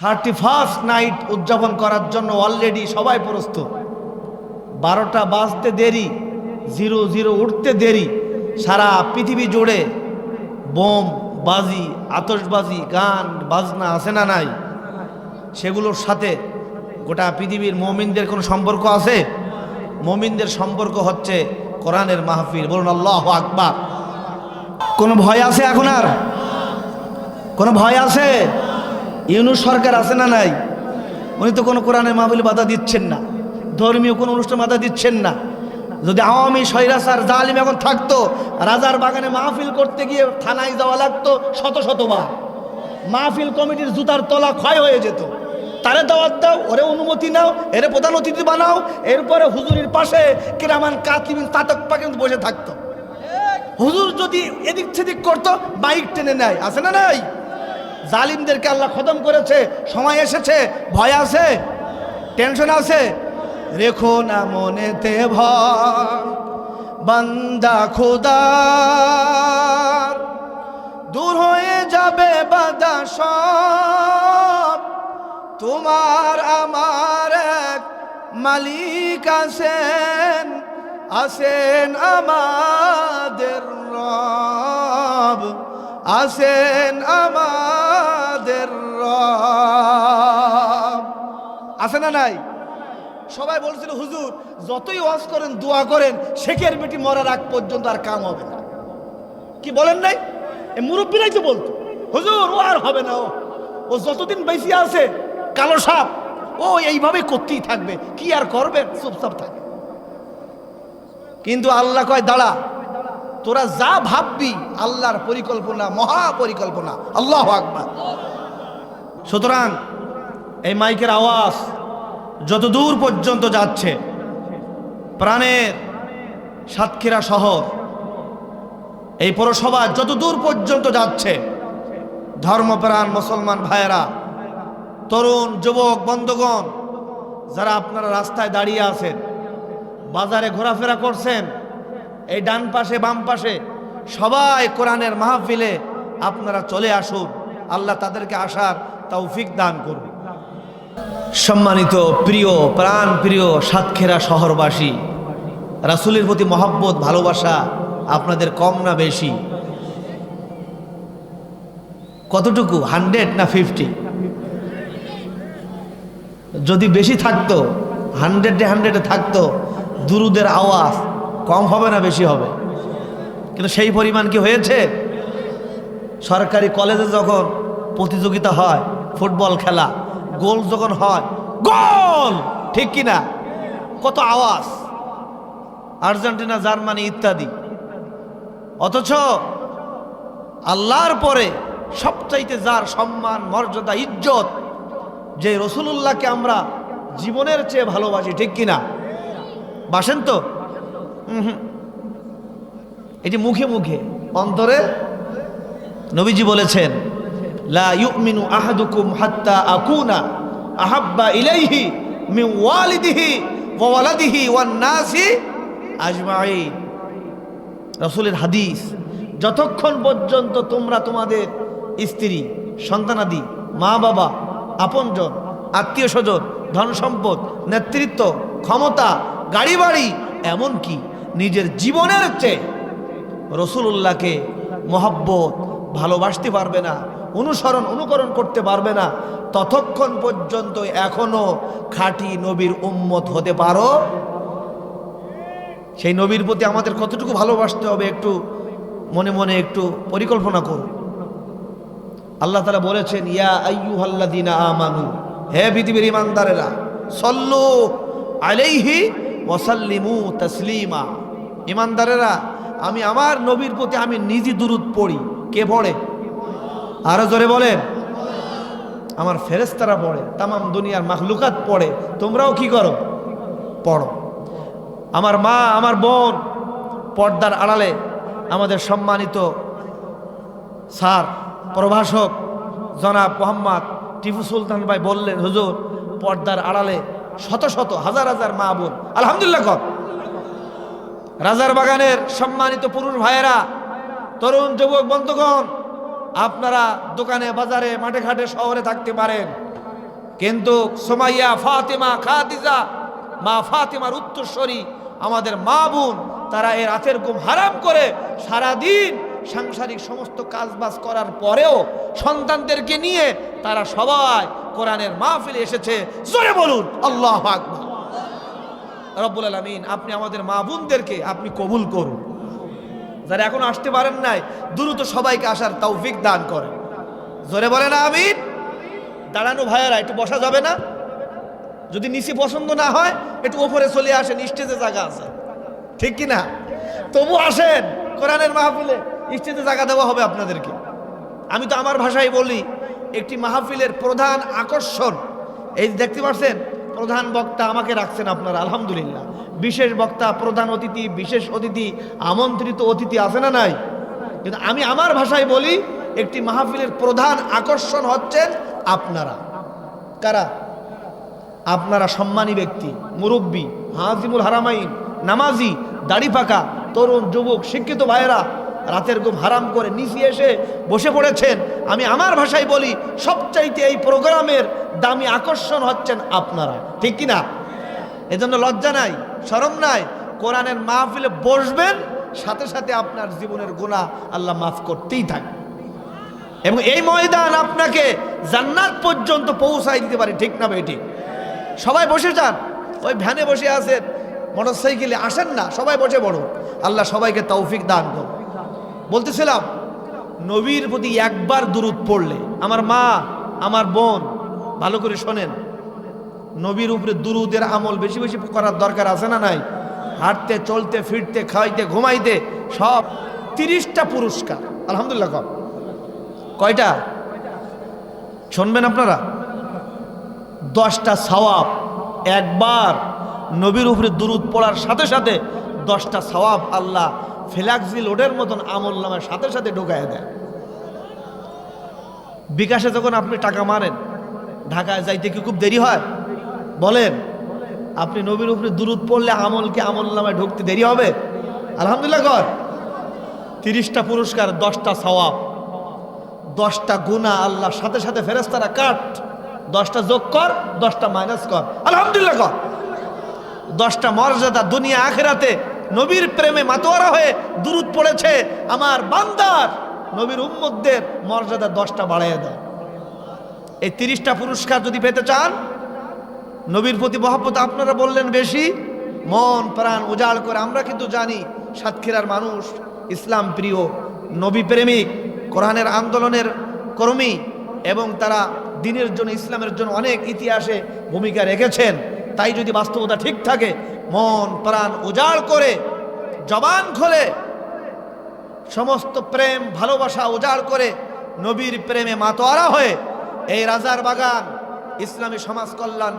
31st night উদযাপন করার জন্য অলরেডি সবাই প্রস্তুত। 12টা বাজতে দেরি, 00 উঠতে দেরি। সারা পৃথিবী জুড়ে বোম বাজি, আতশবাজি, গান বাজনা আছে না নাই? সেগুলোর সাথে গোটা পৃথিবীর মুমিনদের কোনো সম্পর্ক আছে? মুমিনদের সম্পর্ক হচ্ছে কোরআনের মাহফিল। বলুন আল্লাহু আকবার। কোনো ভয় আছে এখন? আর কোনো ভয় আছে? ইউনূস সরকার আছে না নাই? উনি তো কোনো কোরআনের মাহফিলে বাধা দিচ্ছেন না, ধর্মীয় কোনো অনুষ্ঠান বাধা দিচ্ছেন না। যদি আওয়ামী স্বৈরাচার জালিম এখন থাকতো, রাজার বাগানে মাহফিল করতে গিয়ে থানায় যাওয়া লাগতো শত শতবার। মাহফিল কমিটির জুতার তলা ক্ষয় হয়ে যেত। তারে দাওয়াত দাও, ওরে অনুমতি নাও, এরে প্রধান অতিথি বানাও, এরপরে হুজুরের পাশে কিরামান কাতিবিন তাতক পাকিন বসে থাকতো। হুজুর যদি এদিক সেদিক করতো, বাইক টেনে নেয়। আছে না নাই? জালিমদেরকে আল্লাহ খতম করেছে। সময় এসেছে, ভয় আছে, টেনশন আছে। রেখো না মনেতে ভয় বান্দা খোদার, দূর হয়ে যাবে বাধা সব। তোমার আমার এক মালিক আছেন, আছেন আমাদের রব, আছেন আমাদের রব। আছে না নাই? সবাই বলছিল হুজুর যতই ওয়াজ করেন, দোয়া করেন, শেখের বেটি মরার আগ পর্যন্ত আর কাম হবে না। কি বলেন নাই? এই মুরব্বীরাই তো বলতো হুজুর ও আর হবে না, ও যতদিন বেঁচে আছে কালো সাপ, ও এইভাবে করতেই থাকবে, কি আর করবেন, চুপচাপ থাকে। কিন্তু আল্লাহ কয় দাঁড়া, তোরা যা ভাববি আল্লাহর পরিকল্পনা মহা পরিকল্পনা। আল্লাহু আকবার। সুতরাং এই মাইকের আওয়াজ যত দূর পর্যন্ত যাচ্ছে, প্রাণের সাতক্ষীরা শহর, এই পৌরসভা যত দূর পর্যন্ত যাচ্ছে, ধর্মপ্রাণ মুসলমান ভাইয়েরা, তরুণ যুবক বন্ধুগণ, যারা আপনারা রাস্তায় দাঁড়িয়ে আছেন, বাজারে ঘোরাফেরা করছেন, এই ডান পাশে বাম পাশে সবাই কোরআনের মাহফিলে আপনারা চলে আসুন। আল্লাহ তাদেরকে আসার তৌফিক দান করুন। সম্মানিত প্রিয় প্রাণ প্রিয় সাতক্ষীরা শহরবাসী, রাসূলের প্রতি মহব্বত ভালোবাসা আপনাদের কম না বেশি? কতটুকু? 100 না 50? যদি বেশি থাকতো, 100-এ থাকতো, দুরুদের আওয়াজ কম হবে না বেশি হবে? কিন্তু সেই পরিমাণ কি হয়েছে? সরকারি কলেজে যখন প্রতিযোগিতা হয়, ফুটবল খেলা, গোল যখন হয়, গোল, ঠিক কিনা, কত আওয়াজ, আর্জেন্টিনা, জার্মানি ইত্যাদি। অথচ আল্লাহর পরে সবচাইতে যার সম্মান, মর্যাদা, ইজ্জত, যে রাসূলুল্লাহকে আমরা জীবনের চেয়ে ভালোবাসি, ঠিক কিনা? বাসেন তো? এটি মুখে মুখে, অন্তরে নবীজি বলেছেন, লা ইউমিনু আহাদুকুম হাত্তা আকুনা আহাব্বা ইলাইহি মিন ওয়ালিদিহি ওয়া ওয়ালাদিহি ওয়ান নাসি আজমাইন। রাসূলের হাদিস, যতক্ষণ পর্যন্ত তোমরা তোমাদের স্ত্রী, সন্তানাদি, মা বাবা, আপনজন, আত্মীয় স্বজন, ধন সম্পদ, নেতৃত্ব, ক্ষমতা, গাড়ি বাড়ি, এমনকি নিজের জীবনের চেয়ে রাসূলুল্লাহকে মহব্বত ভালোবাসতে পারবে না, অনুকরণ করতে পারবে না, ততক্ষণ পর্যন্ত এখনো খাঁটি নবীর উম্মত হতে পারো? সেই নবীর প্রতি আমাদের কতটুকু ভালোবাসতে হবে একটু মনে মনে একটু পরিকল্পনা করুন। আল্লাহ তাআলা বলেছেন, ইয়া আইয়ুহাল্লাযীনা আমানু, হে পৃথিবীর ঈমানদারেরা, সাল্লু আলাইহি ওয়া সাল্লিমু তাসলিমা। ঈমানদারেরা, আমি আমার নবীর প্রতি আমি নিজে দুরূদ পড়ি। কে পড়ে? আরো জোরে বলেন। আমার ফেরেশতারা পড়ে, তামাম দুনিয়ার মাখলুকাত পড়ে, তোমরাও কি করো? পড়ো। আমার মা, আমার বোন, পর্দার আড়ালে আমাদের সম্মানিত স্যার প্রভাষক জনাব মোহাম্মদ টিপু সুলতান ভাই বললেন, হুজুর পর্দার আড়ালে শত শত হাজার হাজার মা বোন, আলহামদুলিল্লাহ কর। রাজার বাগানের সম্মানিত পুরুষ ভাইয়েরা, তরুণ যুবক বন্ধুগণ, আপনারা দোকানে বাজারে মাঠে ঘাটে শহরে থাকতে পারেন, কিন্তু সুমাইয়া, ফাতেমা, খাদিজা, মা ফাতেমার উত্তরসূরি আমাদের মা বোন, তারা এই রাতের ঘুম হারাম করে সারাদিন সাংসারিক সমস্ত কাজবাজ করার পরেও সন্তানদেরকে নিয়ে তারা সবাই কোরআনের মাহফিলে এসেছে। জোরে বলুন আল্লাহু আকবার। রব্বুল আলামিন আপনি আমাদের মা বোনদেরকে আপনি কবুল করুন। যারা এখন আসতে পারেন নাই, দ্রুত সবাইকে আসার তৌফিক দান করেন। জোরে বলেন আমিন। দাঁড়ানো ভাইয়েরা একটু বসা যাবে না? যদি নিচে পছন্দ না হয় একটু ওপরে চলে আসেন, স্টেজে জায়গা আছে, ঠিক কি না? তবু আসেন, কোরআনের মাহফিলে স্টেজে জায়গা দেওয়া হবে আপনাদেরকে। আমি তো আমার ভাষায় বলি, একটি মাহফিলের প্রধান আকর্ষণ এই দেখতে পাচ্ছেন, প্রধান বক্তা আমাকে রাখছেন আপনারা, আলহামদুলিল্লাহ। বিশেষ বক্তা, প্রধান অতিথি, বিশেষ অতিথি, আমন্ত্রিত অতিথি আছে না নাই? কিন্তু আমি আমার ভাষায় বলি, একটি মাহফিলের প্রধান আকর্ষণ হচ্ছেন আপনারা। কারা? আপনারা সম্মানী ব্যক্তি, মুরব্বী, হাজিমুল হারামাইন, নামাজি, দাড়ি পাকা, তরুণ, যুবক, শিক্ষিত ভাইয়েরা রাতের ঘুম হারাম করে নিচে এসে বসে পড়েছেন। আমি আমার ভাষায় বলি, সবচাইতে এই প্রোগ্রামের দামি আকর্ষণ হচ্ছেন আপনারা, ঠিক কি না? এজন্য লজ্জা নাই, শরম নাই, কোরআনের মাহফিলে বসবেন, সাথে সাথে আপনার জীবনের গুনাহ আল্লাহ মাফ করতেই থাকে, এবং এই ময়দান আপনাকে জান্নাত পর্যন্ত পৌঁছাই দিতে পারে, ঠিক না ভাই? ঠিক। সবাই বসে যান, ওই ভ্যানে বসে আছেন, মোটরসাইকেলে আসেন না, সবাই বসে পড়ো। আল্লাহ সবাইকে তৌফিক দান করুন। বলতেছিলাম, নবীর প্রতি একবার দুরূদ পড়লে, আমার মা, আমার বোন ভালো করে শোনেন, নবীর উপরে দুরূদের আমল বেশি বেশি করার দরকার আছে না নাই? হাঁটতে, চলতে, ফিরতে, খাইতে, ঘুমাইতে সব 30টা পুরস্কার, আলহামদুলিল্লাহ। কয়টা শুনবেন আপনারা? 10টা সওয়াব। একবার নবীর উপরে দুরূদ পড়ার সাথে সাথে 10টা সওয়াব আল্লাহ ফ্ল্যাক্সি লোডের মতন আমল নামের সাথে সাথে ঢুকায় দেয়। বিকাশে যখন আপনি টাকা মারেন, ঢাকায় যাইতে কি খুব দেরি হয়? বলেন, আপনি নবীর উপরে দুরূদ পড়লে আমলকে আমল নামে ঢুকতে দেরি হবে? আলহামদুলিল্লাহ কর। 30টা পুরস্কার, 10টা সওয়াব, 10টা গুনাহ আল্লাহ সাথে সাথে ফেরেশতারা কাট, 10টা যোগ কর, 10টা মাইনাস কর, আলহামদুলিল্লাহ কর। 10টা মর্যাদা দুনিয়া আখিরাতে নবীর প্রেমে মাতোয়ারা হয়ে দুরূদ পড়েছে আমার বান্দার, নবীর উম্মতদের মর্যাদা 10টা বাড়াইয়া দেয়। এই 30টা পুরস্কার যদি পেতে চান, নবীর প্রতি মহব্বত আপনারা বললেন বেশি, মন প্রাণ উজাড় করে। আমরা কিন্তু জানি সাতক্ষীরার মানুষ ইসলাম প্রিয়, নবী প্রেমিক, কোরআনের আন্দোলনের কর্মী, এবং তারা দ্বীনের জন্য, ইসলামের জন্য অনেক ইতিহাসে ভূমিকা রেখেছেন। তাই যদি বাস্তবতা ঠিক থাকে, মন প্রাণ উজাড় করে, জবান খোলে, সমস্ত প্রেম ভালোবাসা উজাড় করে নবীর প্রেমে মাতোয়ারা হয়ে এই রাজার বাগান ইসলামী সমাজ কল্যাণ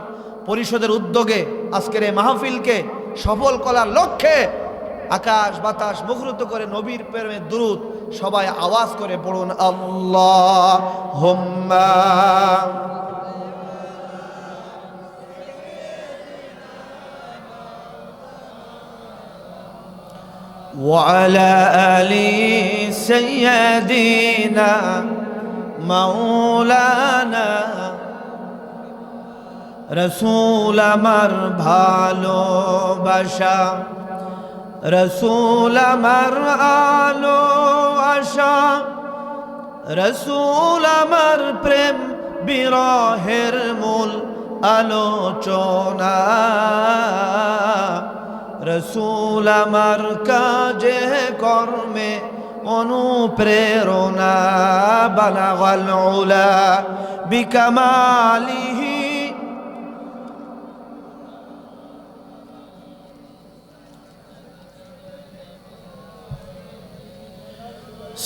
পরিষদের উদ্যোগে আজকের এই মাহফিলকে সফল করার লক্ষ্যে আকাশ বাতাস মুখরিত করে নবীর প্রেমে দুরূদ সবাই আওয়াজ করে পড়ুন, আল্লাহুম্মা وعلى آل سيدنا مولانا রসুল আমার ভালোবাসা, রসুল আমার আলো আশা, রসুল আমার প্রেম বিরহের মূল আলোচনা, রসুল আমার কাজে কর্মে অনুপ্রেরণা, বালাগাল উলা বিকামালিহি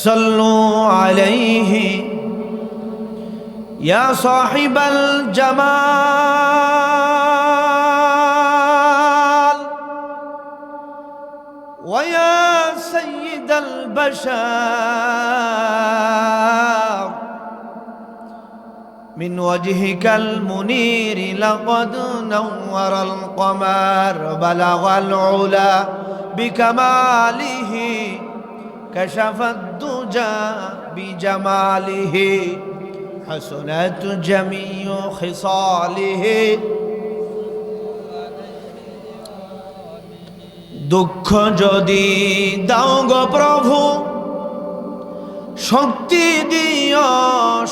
সাল্লু আলাইহি ইয়া সাহিবাল জামাল ওয়া ইয়া সাইয়্যিদাল বাশার মিন ওয়াজহিকাল মুনীর লাকাদ নাওয়ারাল কমার বালাগাল উলা বিকামালিহি كشف الدجى بجماله حسنت جميع خصاله দুঃখ যদি দাও গো প্রভু শক্তি দিও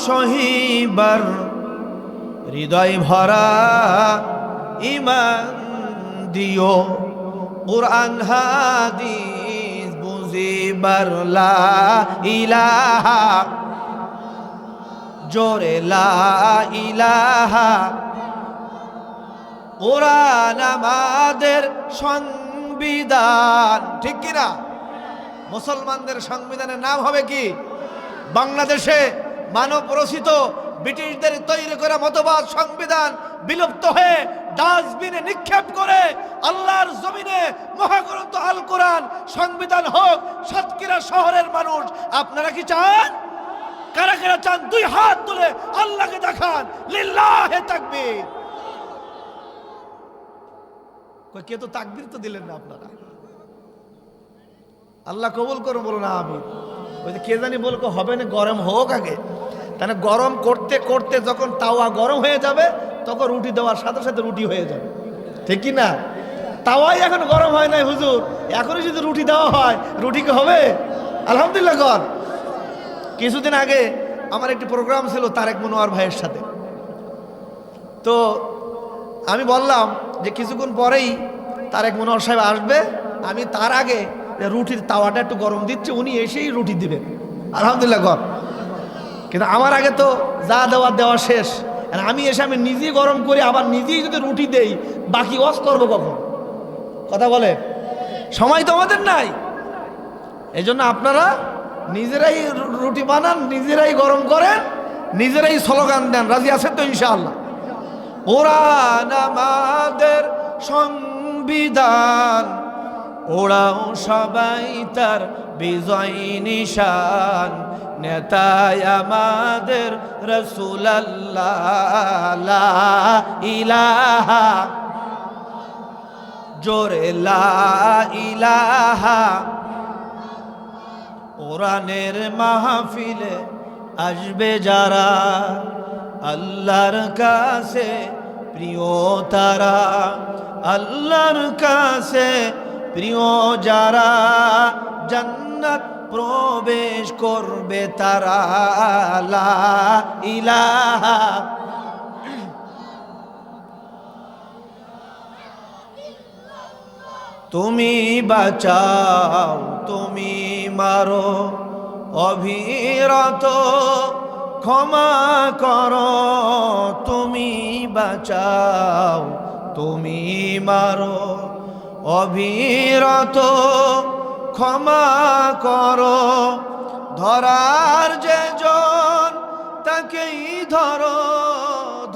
সহিবার হৃদয় ভরা ঈমান দিও কুরআন হাদিস বুঝিবার লা ইলাহা জোরে লা ইলাহা কুরআন আমাদের সংবিধান ঠিক কি না মুসলমানদের সংবিধানের নাম হবে কি বাংলাদেশে মানব রচিত ব্রিটিশদের তৈরি করা মতবাদ সংবিধান বিলুপ্ত হয়ে ডাস্টবিনে নিক্ষেপ করে আল্লাহর জমিনে মহাগ্রন্থ আল কোরআন সংবিধান হোক সাতক্ষীরা শহরের মানুষ আপনারা কি চান কারা কারা চান দুই হাত তুলে আল্লাহকে দেখান লিল্লাহে তাকবীর কই কে তো তাকবীর তো দিলেন না আপনারা আল্লাহ কবুল করো বলো না আমি ওই যে কে জানি বলবো হবে না গরম হোক আগে তাহলে গরম করতে করতে যখন তাওয়া গরম হয়ে যাবে তখন রুটি দেওয়ার সাথে সাথে রুটি হয়ে যাবে ঠিক কি না তাওয়াই এখন গরম হয় নাই হুজুর এখনই যদি রুটি দেওয়া হয় রুটি কি হবে আলহামদুলিল্লাহ গর কিছুদিন আগে আমার একটি প্রোগ্রাম ছিল তারেক মনোয়ার ভাইয়ের সাথে তো আমি বললাম যে কিছুক্ষণ পরেই তারেক মনোয়ার সাহেব আসবে আমি তার আগে রুটির তাওয়াটা একটু গরম দিচ্ছি উনি এসেই রুটি দিবেন আলহামদুলিল্লাহ গর কিন্তু আমার আগে তো যা দেওয়া শেষ আমি এসে আমি নিজেই গরম করি আবার নিজেই যদি রুটি দেই বাকি ওয়াজ করবো কখন কথা বলে সময় তো আমাদের নাই এই জন্য আপনারা নিজেরাই রুটি বানান নিজেরাই গরম করেন নিজেরাই স্লোগান দেন রাজি আছেন তো ইনশাআল্লাহ কোরআন আমাদের সংবিধান ওরাও সবাই তার বিজয় নিশান নেতায় আমাদের রাসূলুল্লাহ লা ইলাহা জোরে লা ইলাহা কোরআনের মাহফিলে আসবে যারা আল্লাহর কাছে প্রিয় তারা আল্লাহর কাছে প্রিয় যারা জান্নাত প্রবেশ করবে তারা লা ইলাহা তুমি বাঁচাও তুমি মারো অভিরত ক্ষমা করো তুমি বাঁচাও তুমি মারো অভিরত ক্ষমা করো ধরার যে জন তাকেই ধরো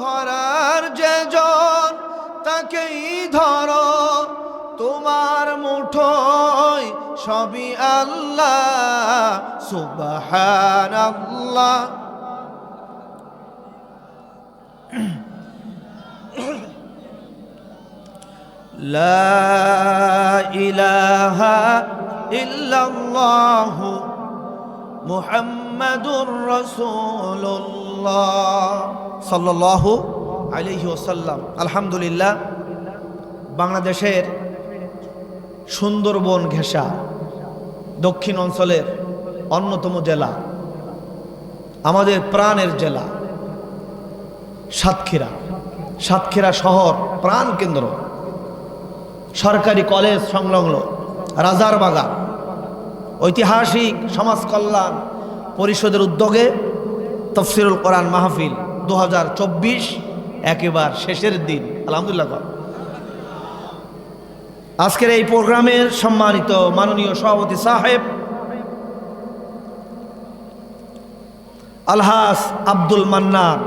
ধরার যে জন তাকেই ধরো তোমার মুঠোয় সবই আল্লাহ সুবহানাল্লাহ লা ইলাহা ইল্লাল্লাহ মুহাম্মাদুর রাসূলুল্লাহ সাল্লাল্লাহু আলাইহি ওয়াসাল্লাম আলহামদুলিল্লাহ বাংলাদেশের সুন্দরবন ঘেঁষা দক্ষিণ অঞ্চলের অন্যতম জেলা আমাদের প্রাণের জেলা সাতক্ষীরা শহর প্রাণ কেন্দ্র সরকারি কলেজ সংলগ্ন রাজারবাগান ঐতিহাসিক সমাজ কল্যাণ পরিষদের উদ্যোগে তাফসীরুল কোরআন মাহফিল 2024 একেবারে শেষের দিন আলহামদুলিল্লাহ আজকের এই প্রোগ্রামের সম্মানিত মাননীয় সভাপতি সাহেব আলহাজ আব্দুল মান্নান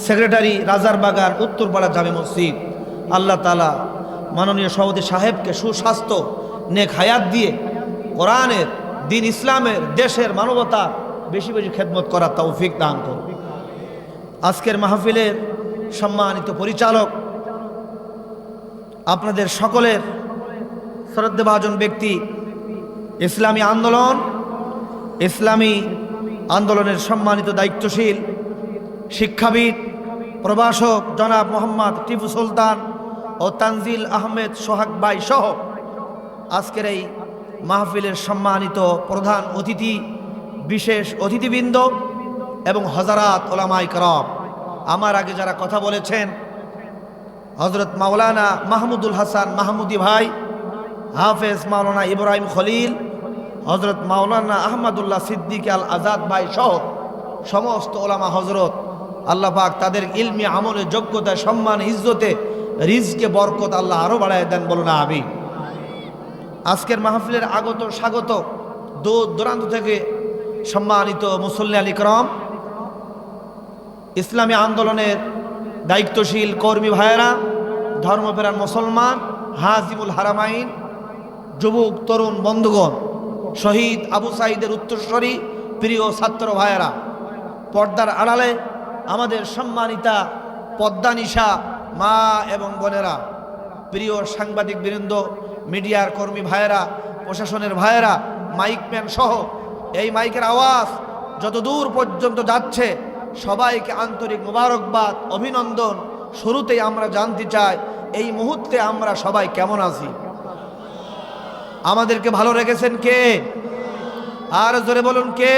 সেক্রেটারি রাজারবাগান উত্তরপাড়া জামে মসজিদ আল্লাহ তাআলা মাননীয় সভাপতি সাহেবকে সুস্বাস্থ্য নেক হায়াত দিয়ে কোরআনের দিন ইসলামের দেশের মানবতার বেশি বেশি খেদমত করার তৌফিক দান করুন আজকের মাহফিলের সম্মানিত পরিচালক আপনাদের সকলের শ্রদ্ধেভাজন ব্যক্তি ইসলামী আন্দোলনের সম্মানিত দায়িত্বশীল শিক্ষাবিদ প্রভাষক জনাব মোহাম্মদ টিপু সুলতান ও তানজিল আহমেদ সোহাগ ভাই সহ আজকের এই মাহফিলের সম্মানিত প্রধান অতিথি, বিশেষ অতিথিবৃন্দ এবং হযরত উলামায়ে কেরাম, আমার আগে যারা কথা বলেছেন, হযরত মাওলানা মাহমুদুল হাসান মাহমুদি ভাই, হাফেজ মাওলানা ইব্রাহিম খলিল, হযরত মাওলানা আহমদুল্লাহ সিদ্দিক আল আজাদ ভাই সহ সমস্ত ওলামা হযরত, আল্লাহ পাক তাদের ইলমি আমলে যোগ্যতায় সম্মান ইজ্জতে রিজকে বরকত আল্লাহ আরো বাড়ায় দেন, বলুন আমিন। আজকের মাহফিলের আগত স্বাগত দূর দূরান্ত থেকে সম্মানিত মুসল্লি আল ইকরাম, ইসলামী আন্দোলনের দায়িত্বশীল কর্মী ভাইয়েরা, ধর্মপ্রাণ মুসলমান, হাজিমুল হারামাইন, যুবক তরুণ বন্ধুগণ, শহীদ আবু সাঈদের উত্তরসূরি প্রিয় ছাত্র ভাইয়েরা, পর্দার আড়ালে আমাদের সম্মানিতা পদ্মানিশা মা এবং বোনেরা, প্রিয় সাংবাদিক বৃন্দ, মিডিয়ার কর্মী ভাইয়েরা, প্রশাসনের ভাইয়েরা, মাইকম্যান সহ এই মাইকের আওয়াজ যত দূর পর্যন্ত যাচ্ছে সবাইকে আন্তরিক মোবারকবাদ, অভিনন্দন। শুরুতেই আমরা জানতে চাই এই মুহূর্তে আমরা সবাই কেমন আছি? আমাদেরকে ভালো রেখেছেন কে? আর জোরে বলুন কে?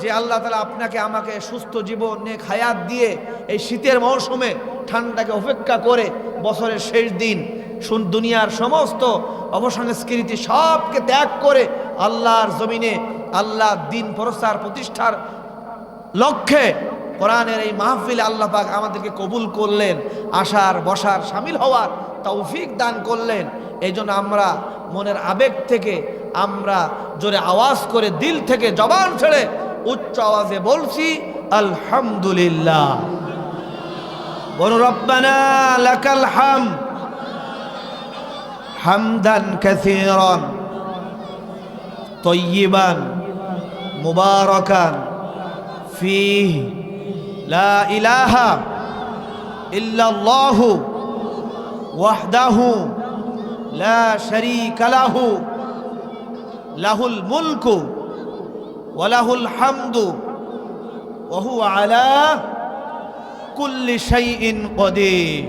যে আল্লাহ তাআলা আপনাকে আমাকে সুস্থ জীবন নেক হায়াত দিয়ে এই শীতের মৌসুমে ঠান্ডাকে উপেক্ষা করে বছরের শেষ দিন দুনিয়ার সমস্ত অবসংস্কৃতি সবকে ত্যাগ করে আল্লাহর জমিনে আল্লাহ দিন প্রচার প্রতিষ্ঠার লক্ষ্যে কোরআনের এই মাহফিলে আল্লাহ পাক আমাদেরকে কবুল করলেন, আসার বসার শামিল হওয়ার তৌফিক দান করলেন। এই জন্য আমরা মনের আবেগ থেকে আমরা জোরে আওয়াজ করে দিল থেকে জবান ছেড়ে উচ্চ আওয়াজে বলছি আলহামদুলিল্লাহ। বলুন রব্বানা লাকাল হামদ হামদান কাসীরান তাইয়িবান মুবারাকান ফীহি লা ইলাহা ইল্লাল্লাহু ওয়াহদাহু লা শারীকা লাহু লাহুল মুলকু ওয়া লাহুল হামদু ওয়া হুয়া আলা কুল্লি শাইইন কাদির।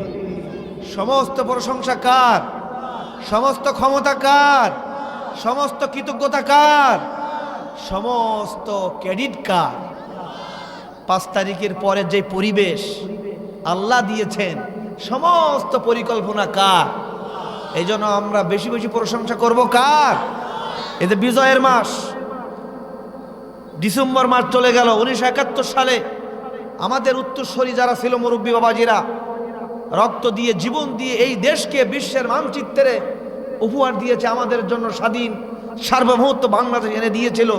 সমস্ত প্রশংসা কার? সমস্ত ক্ষমতা কার? সমস্ত কৃতজ্ঞতা কার? সমস্ত ক্রেডিট কার? 5 তারিখের পরে যে পরিবেশ আল্লাহ দিয়েছেন, সমস্ত পরিকল্পনা কার? এই জন্য আমরা বেশি বেশি প্রশংসা করব কার? এতে বিজয়ের মাস, ডিসেম্বর মাস চলে গেল। 1971 সালে আমাদের উত্তরসূরি যারা ছিল, মুরব্বী বাবাজিরা রক্ত দিয়ে জীবন দিয়ে এই দেশকে বিশ্বের মানচিত্রে উপহার দিয়েছে, আমাদের জন্য স্বাধীন সার্বভৌমত্ব বাংলাদেশ এনে দিয়েছিল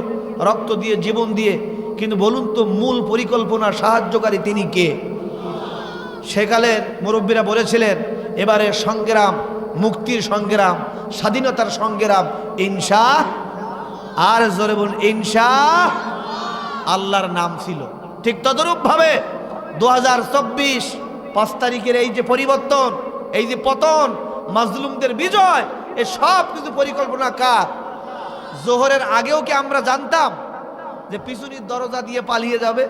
রক্ত দিয়ে জীবন দিয়ে। কিন্তু বলুন তো মূল পরিকল্পনা সাহায্যকারী তিনি কে? সেকালের মুরব্বীরা বলেছিলেন এবারে সংগ্রাম, মুক্তির সংগ্রাম, স্বাধীনতার সংগ্রাম ইনশা, আর জোরে বলুন ইনশা আল্লাহর নাম ছিল। ঠিক তদরূপ ভাবে 2024 5 তারিখের এই যে পরিবর্তন, এই যে পতন, মাজলুমদের বিজয়, এ সব কিছু পরিকল্পনা কার? জোহরের আগেও কি আমরা জানতাম যে পিছনের দরজা দিয়ে পালিয়ে যাবে?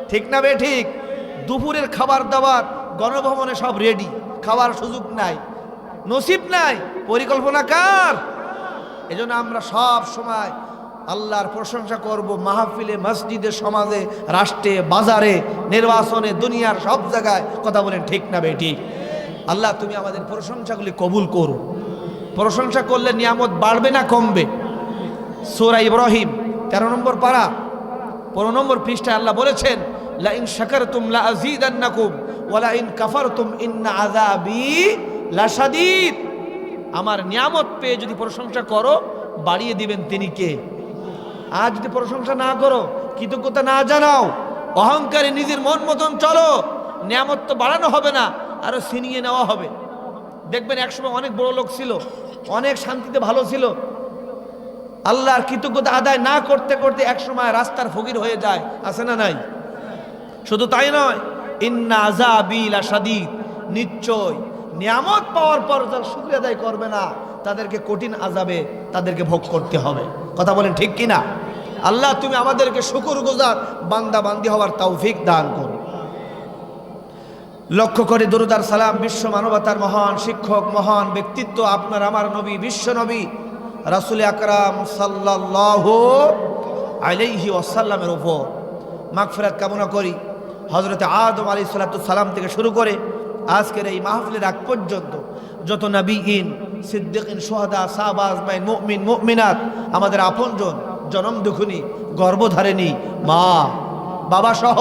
ঠিক না বে ঠিক? দুপুরের খাবার দাবার গণভবনে সব রেডি, খাওয়ার সুযোগ নাই, নসিব নাই, পরিকল্পনা কার? এজন্য আমরা সব সময় আল্লাহর প্রশংসা করব, মাহফিলে, মসজিদে, সমাজে, রাষ্ট্রে, বাজারে, নির্বাচনে, দুনিয়ার সব জায়গায়। কথা বলেন ঠিক না বে ঠিক? আল্লাহ তুমি আমাদের প্রশংসাগুলি কবুল করো। প্রশংসা করলে নিয়ামত বাড়বে না কমবে? সূরা ইব্রাহিম 13 নম্বর পারা 15 নম্বর পৃষ্ঠায় আল্লাহ বলেছেন লা ইন শাকারতুম লা আযীদান্নাকুম ওয়া লা ইন কাফারতুম ইন্না আযাবি লাশাদীদ। আমার নিয়ামত পেয়ে যদি প্রশংসা করো বাড়িয়ে দিবেন তিনি কে? আর যদি প্রশংসা না করো, কৃতজ্ঞতা না জানাও, অহংকারে নিজের মন মতন চলো, নিয়ামত তো বাড়ানো হবে না, আরো ছিনিয়ে নেওয়া হবে। দেখবেন একসময় অনেক বড় লোক ছিল, অনেক শান্তিতে ভালো ছিল, আল্লাহর কৃতজ্ঞতা আদায় না করতে করতে একসময় রাস্তার ফকির হয়ে যায়, আছে না নাই? শুধু তাই নয়, ইন্না আযাবি লাশাদীদ, নিশ্চয় নিয়ামত পাওয়ার পর যারা শুকরিয়া আদায় করবে না তাদেরকে কঠিন আযাবে তাদেরকে ভোগ করতে হবে। কথা বলেন ঠিক কিনা? আল্লাহ তুমি আমাদেরকে শুকরগুজার বান্দা বান্দি হওয়ার তৌফিক দান করো। লক্ষ্য করে দরুদ আর সালাম বিশ্ব মানবতার মহান শিক্ষক, মহান ব্যক্তিত্ব আপনার আমার নবী, বিশ্ব নবী রাসূল আকরাম সাল্লাল্লাহু আলাইহি ওয়াসাল্লামের উপর মাগফিরাত কামনা করি। হযরতে আদম আলাইহিস সালাম থেকে শুরু করে আজকের এই মাহফিলের আগ পর্যন্ত যত নবীন, সিদ্দিকিন, শুহাদা, সাহাবা, আজমাইন, মুমিন, মুমিনাত, আমাদের আপনজন, জনম দুঃখিনী, গর্ভধারিণী মা বাবা সহ,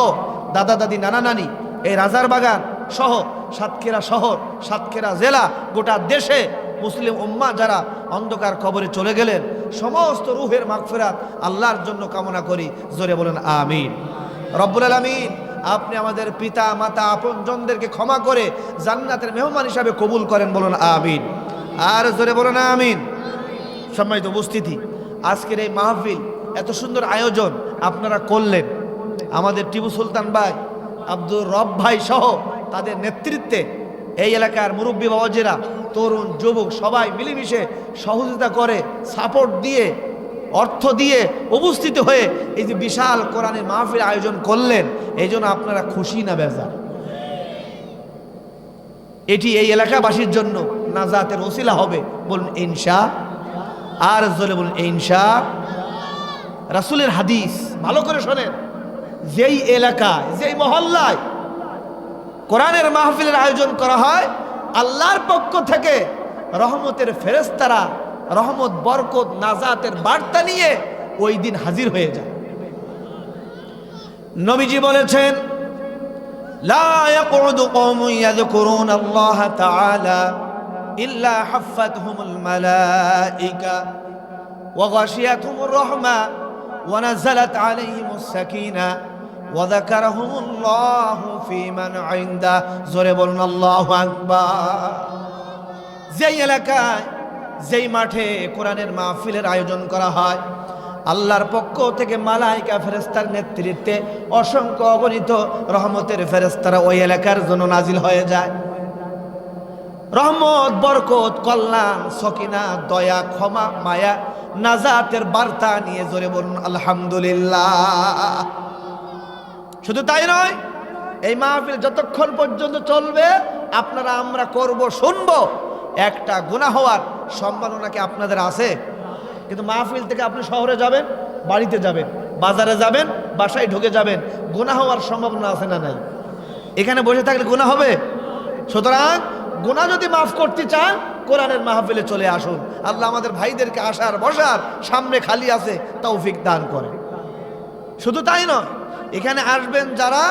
দাদা দাদি, নানা নানি, এই রাজার বাগান সহ, সাতক্ষীরা শহর, সাতক্ষীরা জেলা, গোটা দেশে মুসলিম উম্মাহ যারা অন্ধকার কবরে চলে গেলেন, সমস্ত রূহের মাগফিরাত আল্লাহর জন্য কামনা করি। জোরে বলেন আমিন। রব্বুল আলামিন আপনি আমাদের পিতা মাতা আপনজনদেরকে ক্ষমা করে জান্নাতের মেহমান হিসাবে কবুল করেন, বলুন আমিন। আর জোরে বলুন আমিন। সম্মানিত উপস্থিতি, আজকের এই মাহফিল এত সুন্দর আয়োজন আপনারা করলেন, আমাদের টিপু সুলতান ভাই, আব্দুর রব ভাই সহ তাদের নেতৃত্বে এই এলাকার মুরব্বী বাবাজিরা, তরুণ যুবক সবাই মিলেমিশে সহযোগিতা করে, সাপোর্ট দিয়ে, অর্থ দিয়ে উপস্থিত হয়ে এই যে বিশাল কোরআনের মাহফিল আয়োজন করলেন, এই জন্য আপনারা খুশি না বেজার? এটি এই এলাকাবাসীর জন্য নাজাতের ওসিলা হবে, বলুন ইনশা। আর জোরে বলুন ইনশা। রাসূলের হাদিস ভালো করে শোনেন, যেই এলাকায়, যেই মহল্লায় কোরআনের মাহফিলের আয়োজন করা হয়, আল্লাহর পক্ষ থেকে রহমতের ফেরেশতারা রহমত, বরকত, নাজাতের বার্তা নিয়ে ওই দিন হাজির হয়ে যায়। নবীজি বলেছেন, লা ইয়াকুদু কওমুন ইয়াযকুরুনা আল্লাহ তাআলা ইল্লা হাফাতহুমুল মালাইকা ওয়া গাশিয়াতহুমুর রাহমা ওয়া নাযালাত আলাইহিমুস সাকিনা ওয়া যাকারাহুমুল্লাহু ফী মান ইনদা। জোরে বলুন আল্লাহু আকবার। যেই এলাকায়, যেই মাঠে কোরআনের মাহফিলের আয়োজন করা হয়, আল্লাহর পক্ষ থেকে মালাইকা ফেরেশতার নেতৃত্বে অসংখ্য অগণিত রহমতের ফেরেশতারা ওই এলাকার জন্য নাজিল হয়ে যায়। রহমত, বরকত, কল্যাণ, সকিনা, দয়া, ক্ষমা, মায়া, নাজাতের বার্তা নিয়ে। জোরে বলুন আলহামদুলিল্লাহ। শুধু তাই নয়, এই মাহফিল যতক্ষণ পর্যন্ত চলবে আপনারা আমরা করব, শুনবো, একটা গুনাহ হওয়ার সম্ভাবনা কি আপনাদের আছে? কিন্তু মাহফিল থেকে আপনি শহরে যাবেন, বাড়িতে যাবেন, বাজারে যাবেন, বাসায় ঢুকে যাবেন, গুনাহ হওয়ার সম্ভাবনা আছে না নাই? এখানে বসে থাকলে গুনাহ হবে। সুতরাং গুনাহ যদি মাফ করতে চান, কোরআনের মাহফিলে চলে আসুন। আল্লাহ আমাদের ভাইদেরকে আসার বসার সামনে খালি আছে, তৌফিক দান করে। শুধু তাই নয়, এখানে আসবেন যারা,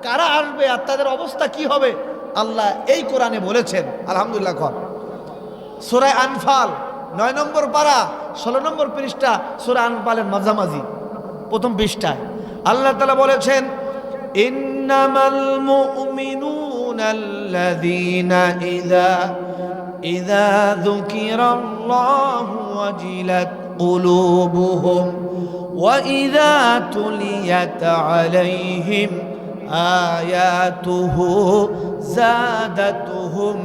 কারা আসবে আর তাদের অবস্থা কি হবে আল্লাহ এই কোরআনে বলেছেন। আলহামদুলিল্লাহ। সূরা আনফাল 9 নম্বর পারা 16 নম্বর পৃষ্ঠা, সূরা আনফালের মাঝামাঝি প্রথম পৃষ্ঠায় আল্লাহ তাআলা বলেছেন, ইন্নামাল মুমিনুনাল্লাযীনা ইযা যুকিরাল্লাহু ওয়াজিলাত কুলুবুহুম ওয়া ইযা তুলিয়াত আলাইহিম আয়াতুহু যাদাতুহুম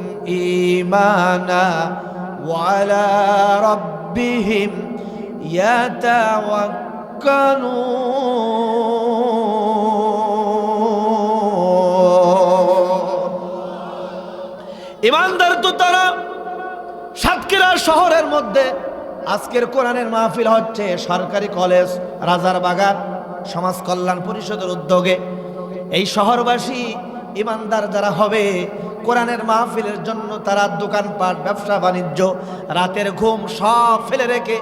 ঈমানা ওয়া আলা রাব্বিহিম ইয়াতাওয়াক্কালুন। ইমানদার তো তারা। সাতক্ষীরা শহরের মধ্যে আজকের কোরআনের মাহফিল হচ্ছে সরকারি কলেজ রাজার বাগান সমাজ কল্যাণ পরিষদের উদ্যোগে। এই শহরবাসী ইমানদার যারা হবে, কোরআনের মাহফিলের জন্য তারা দোকানপাট, ব্যবসা বাণিজ্য, রাতের ঘুম সব ফেলে রেখে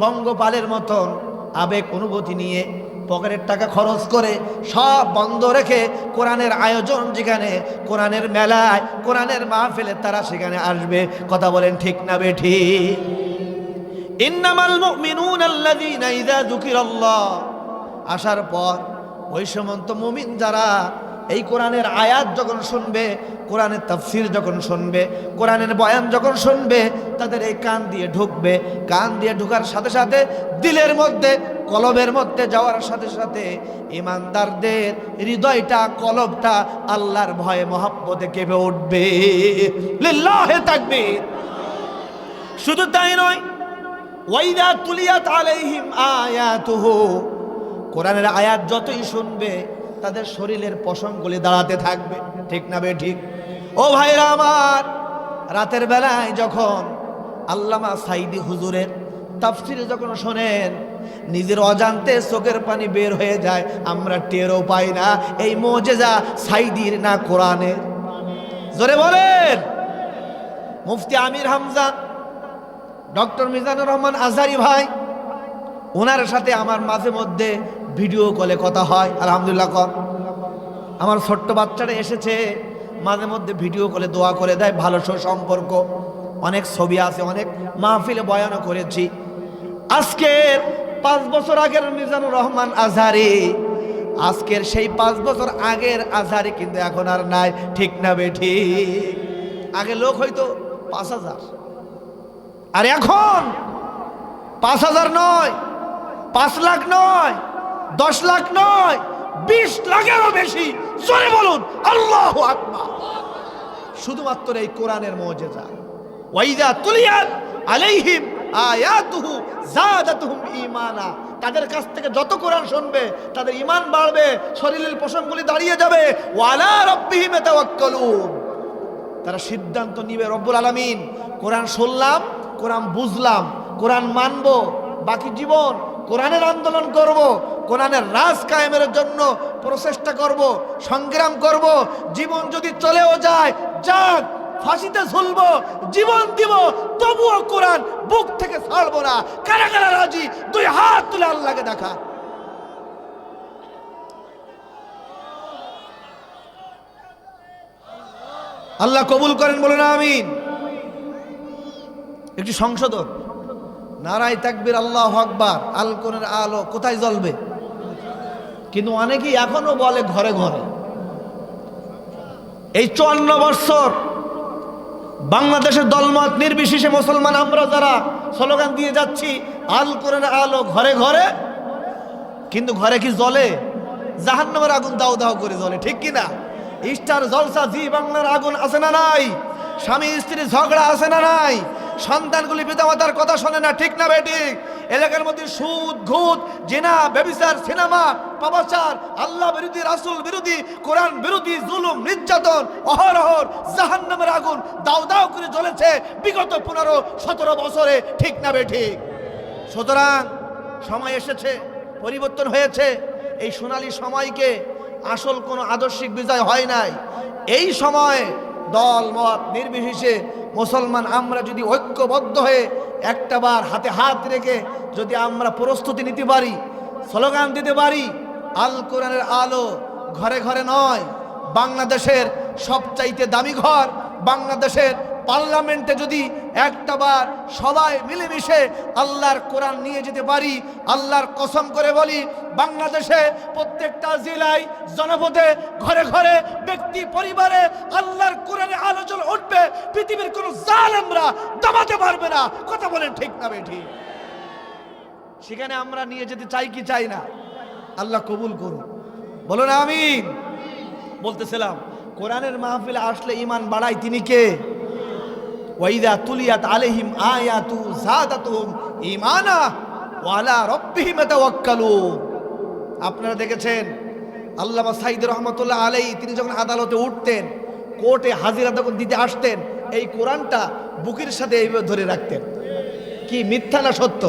বঙ্গপালের মতন আবেগ অনুভূতি নিয়ে পকেটের টাকা খরচ করে সব বন্ধ রেখে কোরআনের আয়োজন, যেখানে কোরআনের মেলায়, কোরআনের মাহফিলে তারা সেখানে আসবে। কথা বলেন ঠিক না বেঠিক? ইন্নামাল মুমিনুনাল্লাযীনা ইযা যুকিরাল্লাহ, আসার পর ওই সমস্ত মুমিন যারা এই কোরআনের আয়াত যখন শুনবে, কোরআনের তাফসীর যখন শুনবে, কোরআনের বয়ান যখন শুনবে, তাদের এই কান দিয়ে ঢুকবে। কান দিয়ে ঢোকার সাথে সাথে দিলের মধ্যে, কলবের মধ্যে যাওয়ার সাথে সাথে ইমানদারদের হৃদয়টা, কলবটা আল্লাহর ভয়ে মহব্বতে কেঁপে উঠবে। লিল্লাহি তাকবীর। শুধু তাই নয়, ওয়াইদা তুলিয়াত আলাইহিম আয়াতুহু, কোরআনের আয়াত যতই শুনবে তাদের শরীরের পশমগুলি দাঁড়াতে থাকবে। ঠিক না বে ঠিক? ও ভাইরা আমার, রাতের বেলায় যখন আল্লামা সাইদি হুজুরের তাফসিরে যখন শোনেন, নিজের অজান্তে চোখের পানি বের হয়ে যায়, আমরা টেরও পাই না এই মুজিজা সাইদির না কোরআনের। জোরে বলেন। মুফতি আমির হামজা, ডক্টর মিজানুর রহমান আজহারি ভাই, ওনার সাথে আমার মাঝে মধ্যে ভিডিও কলে কথা হয়। আলহামদুলিল্লাহ কর। আমার ছোট্ট বাচ্চারা এসেছে, মাঝে মধ্যে ভিডিও কলে দোয়া করে দেয়, ভালো সম্পর্ক, অনেক ছবি আছে, অনেক মাহফিলে বয়ানও করেছি। আজকের 5 বছর আগের মিজানুর রহমান আজহারি, আজকের সেই 5 বছর আগের আজহারি কিন্তু এখন আর নাই। ঠিক না বে ঠিক? আগে লোক হয়তো 5000, আর এখন 5000 নয়, 5 লাখ নয়, 10 লাখ নয়, 20 লাখেরও বেশি। জোরে বলুন আল্লাহু আকবার। শুধুমাত্র এই কোরআনের মুজিজা। ওয়াইদা তুলিয়াত আলাইহিম আয়াতুহু যাদাতুহুম ঈমানা, তাদের কাছ থেকে যত কোরআন শুনবে তাদের ঈমান বাড়বে, শরীরের পশমগুলি দাঁড়িয়ে যাবে। ওয়ালা রাব্বিহিম ইয়াতাওয়াক্কালুন, তারা সিদ্ধান্ত নিবে রব্বুল আলামিন, কোরআন শুনলাম, কোরআন বুঝলাম, কোরআন মানব, বাকি জীবন কোরআনের আন্দোলন করব, কোরআনের রাজ কায়েমের জন্য প্রচেষ্টা করব, সংগ্রাম করব। জীবন যদি চলেও যায়, যাক, ফাঁসিতে ঝুলবো, জীবন দিব, তবুও কোরআন বুক থেকে ছাড়বো না। কারা কারা রাজি? 2 হাত তুলে আল্লাহকে দেখা। আল্লাহ কবুল করেন, বলুন আমিন। একটি সংশোধন, নারায়ে তাকবীর, আল্লাহু আকবার। আল কোরআনের আলো কোথায় জ্বলবে? কিন্তু অনেকেই এখনো বলে ঘরে ঘরে। এই 54 বছর বাংলাদেশের দলমত নির্বিশেষে মুসলমান আমরা যারা স্লোগান দিয়ে যাচ্ছি, আল কোরআনের আলো ঘরে ঘরে, কিন্তু ঘরে কি জ্বলে? জাহান্নামের আগুন দাও দাও করে জ্বলে। ঠিক কিনা? স্টার জলসা জি বাংলার আগুন আছে না নাই? স্বামী স্ত্রীর ঝগড়া আছে না নাই? সন্তানগুলি পিতামাতার কথা শোনে না। ঠিক না বেঠিক? এলাকার মধ্যে সুদ, ঘুষ, জিনা, ব্যভিচার, সিনেমা, পাপাচার, আল্লাহ বিরোধী, রাসূল বিরোধী, কোরআন বিরোধী জুলুম, নির্যাতন, অহরহর জাহান্নামের আগুন দাও দাও করে জ্বলেছে বিগত 15-17 বছরে। ঠিক না বেঠিক? সুতরাং সময় এসেছে, পরিবর্তন হয়েছে। এই সোনালী সময়কে আসল কোনো আদর্শিক বিজয় হয় নাই। এই সময় দল মত নির্বিশেষে মুসলমান আমরা যদি ঐক্যবদ্ধ হয়ে একটাবার হাতে হাত রেখে যদি আমরা প্রস্তুতি নিতে পারি, স্লোগান দিতে পারি, আল কোরআনের আলো ঘরে ঘরে নয়, বাংলাদেশের সবচাইতে দামি ঘর বাংলাদেশের পার্লামেন্টে যদি একটাবার সবাই মিলেমিশে আল্লাহর কোরআন নিয়ে যেতে পারি, আল্লাহর কসম করে বলি, বাংলাদেশে প্রত্যেকটা জেলায়, জনপদে, ঘরে ঘরে, ব্যক্তি পরিবারে আল্লাহর কোরআনে আলোচনা উঠবে। পৃথিবীর কোন জালেমরা দমাতে পারবে না। কথা বলেন ঠিক না বেঠিক? সেখানে আমরা নিয়ে যেতে চাই কি চাই না? আল্লাহ কবুল করুন, বলুন আমিন। বলতেছিলাম, কোরআনের মাহফিলে আসলে ঈমান বাড়ায় তিনি কে? ওয়াইদা তুলিয়াত আলাইহিম আয়াতু যাদাতুহুম ঈমানা ওয়া আলা রাব্বিহিম ইয়াতাওয়াক্কালুন। আপনারা দেখেছেন আল্লামা সাইদি রহমাতুল্লাহ আলাইহি, তিনি যখন আদালতে উঠতেন, কোর্টে হাজিরা যখন দিতে আসতেন, এই কোরআনটা বুকের সাথে এইভাবে ধরে রাখতেন। কি মিথ্যা না সত্য?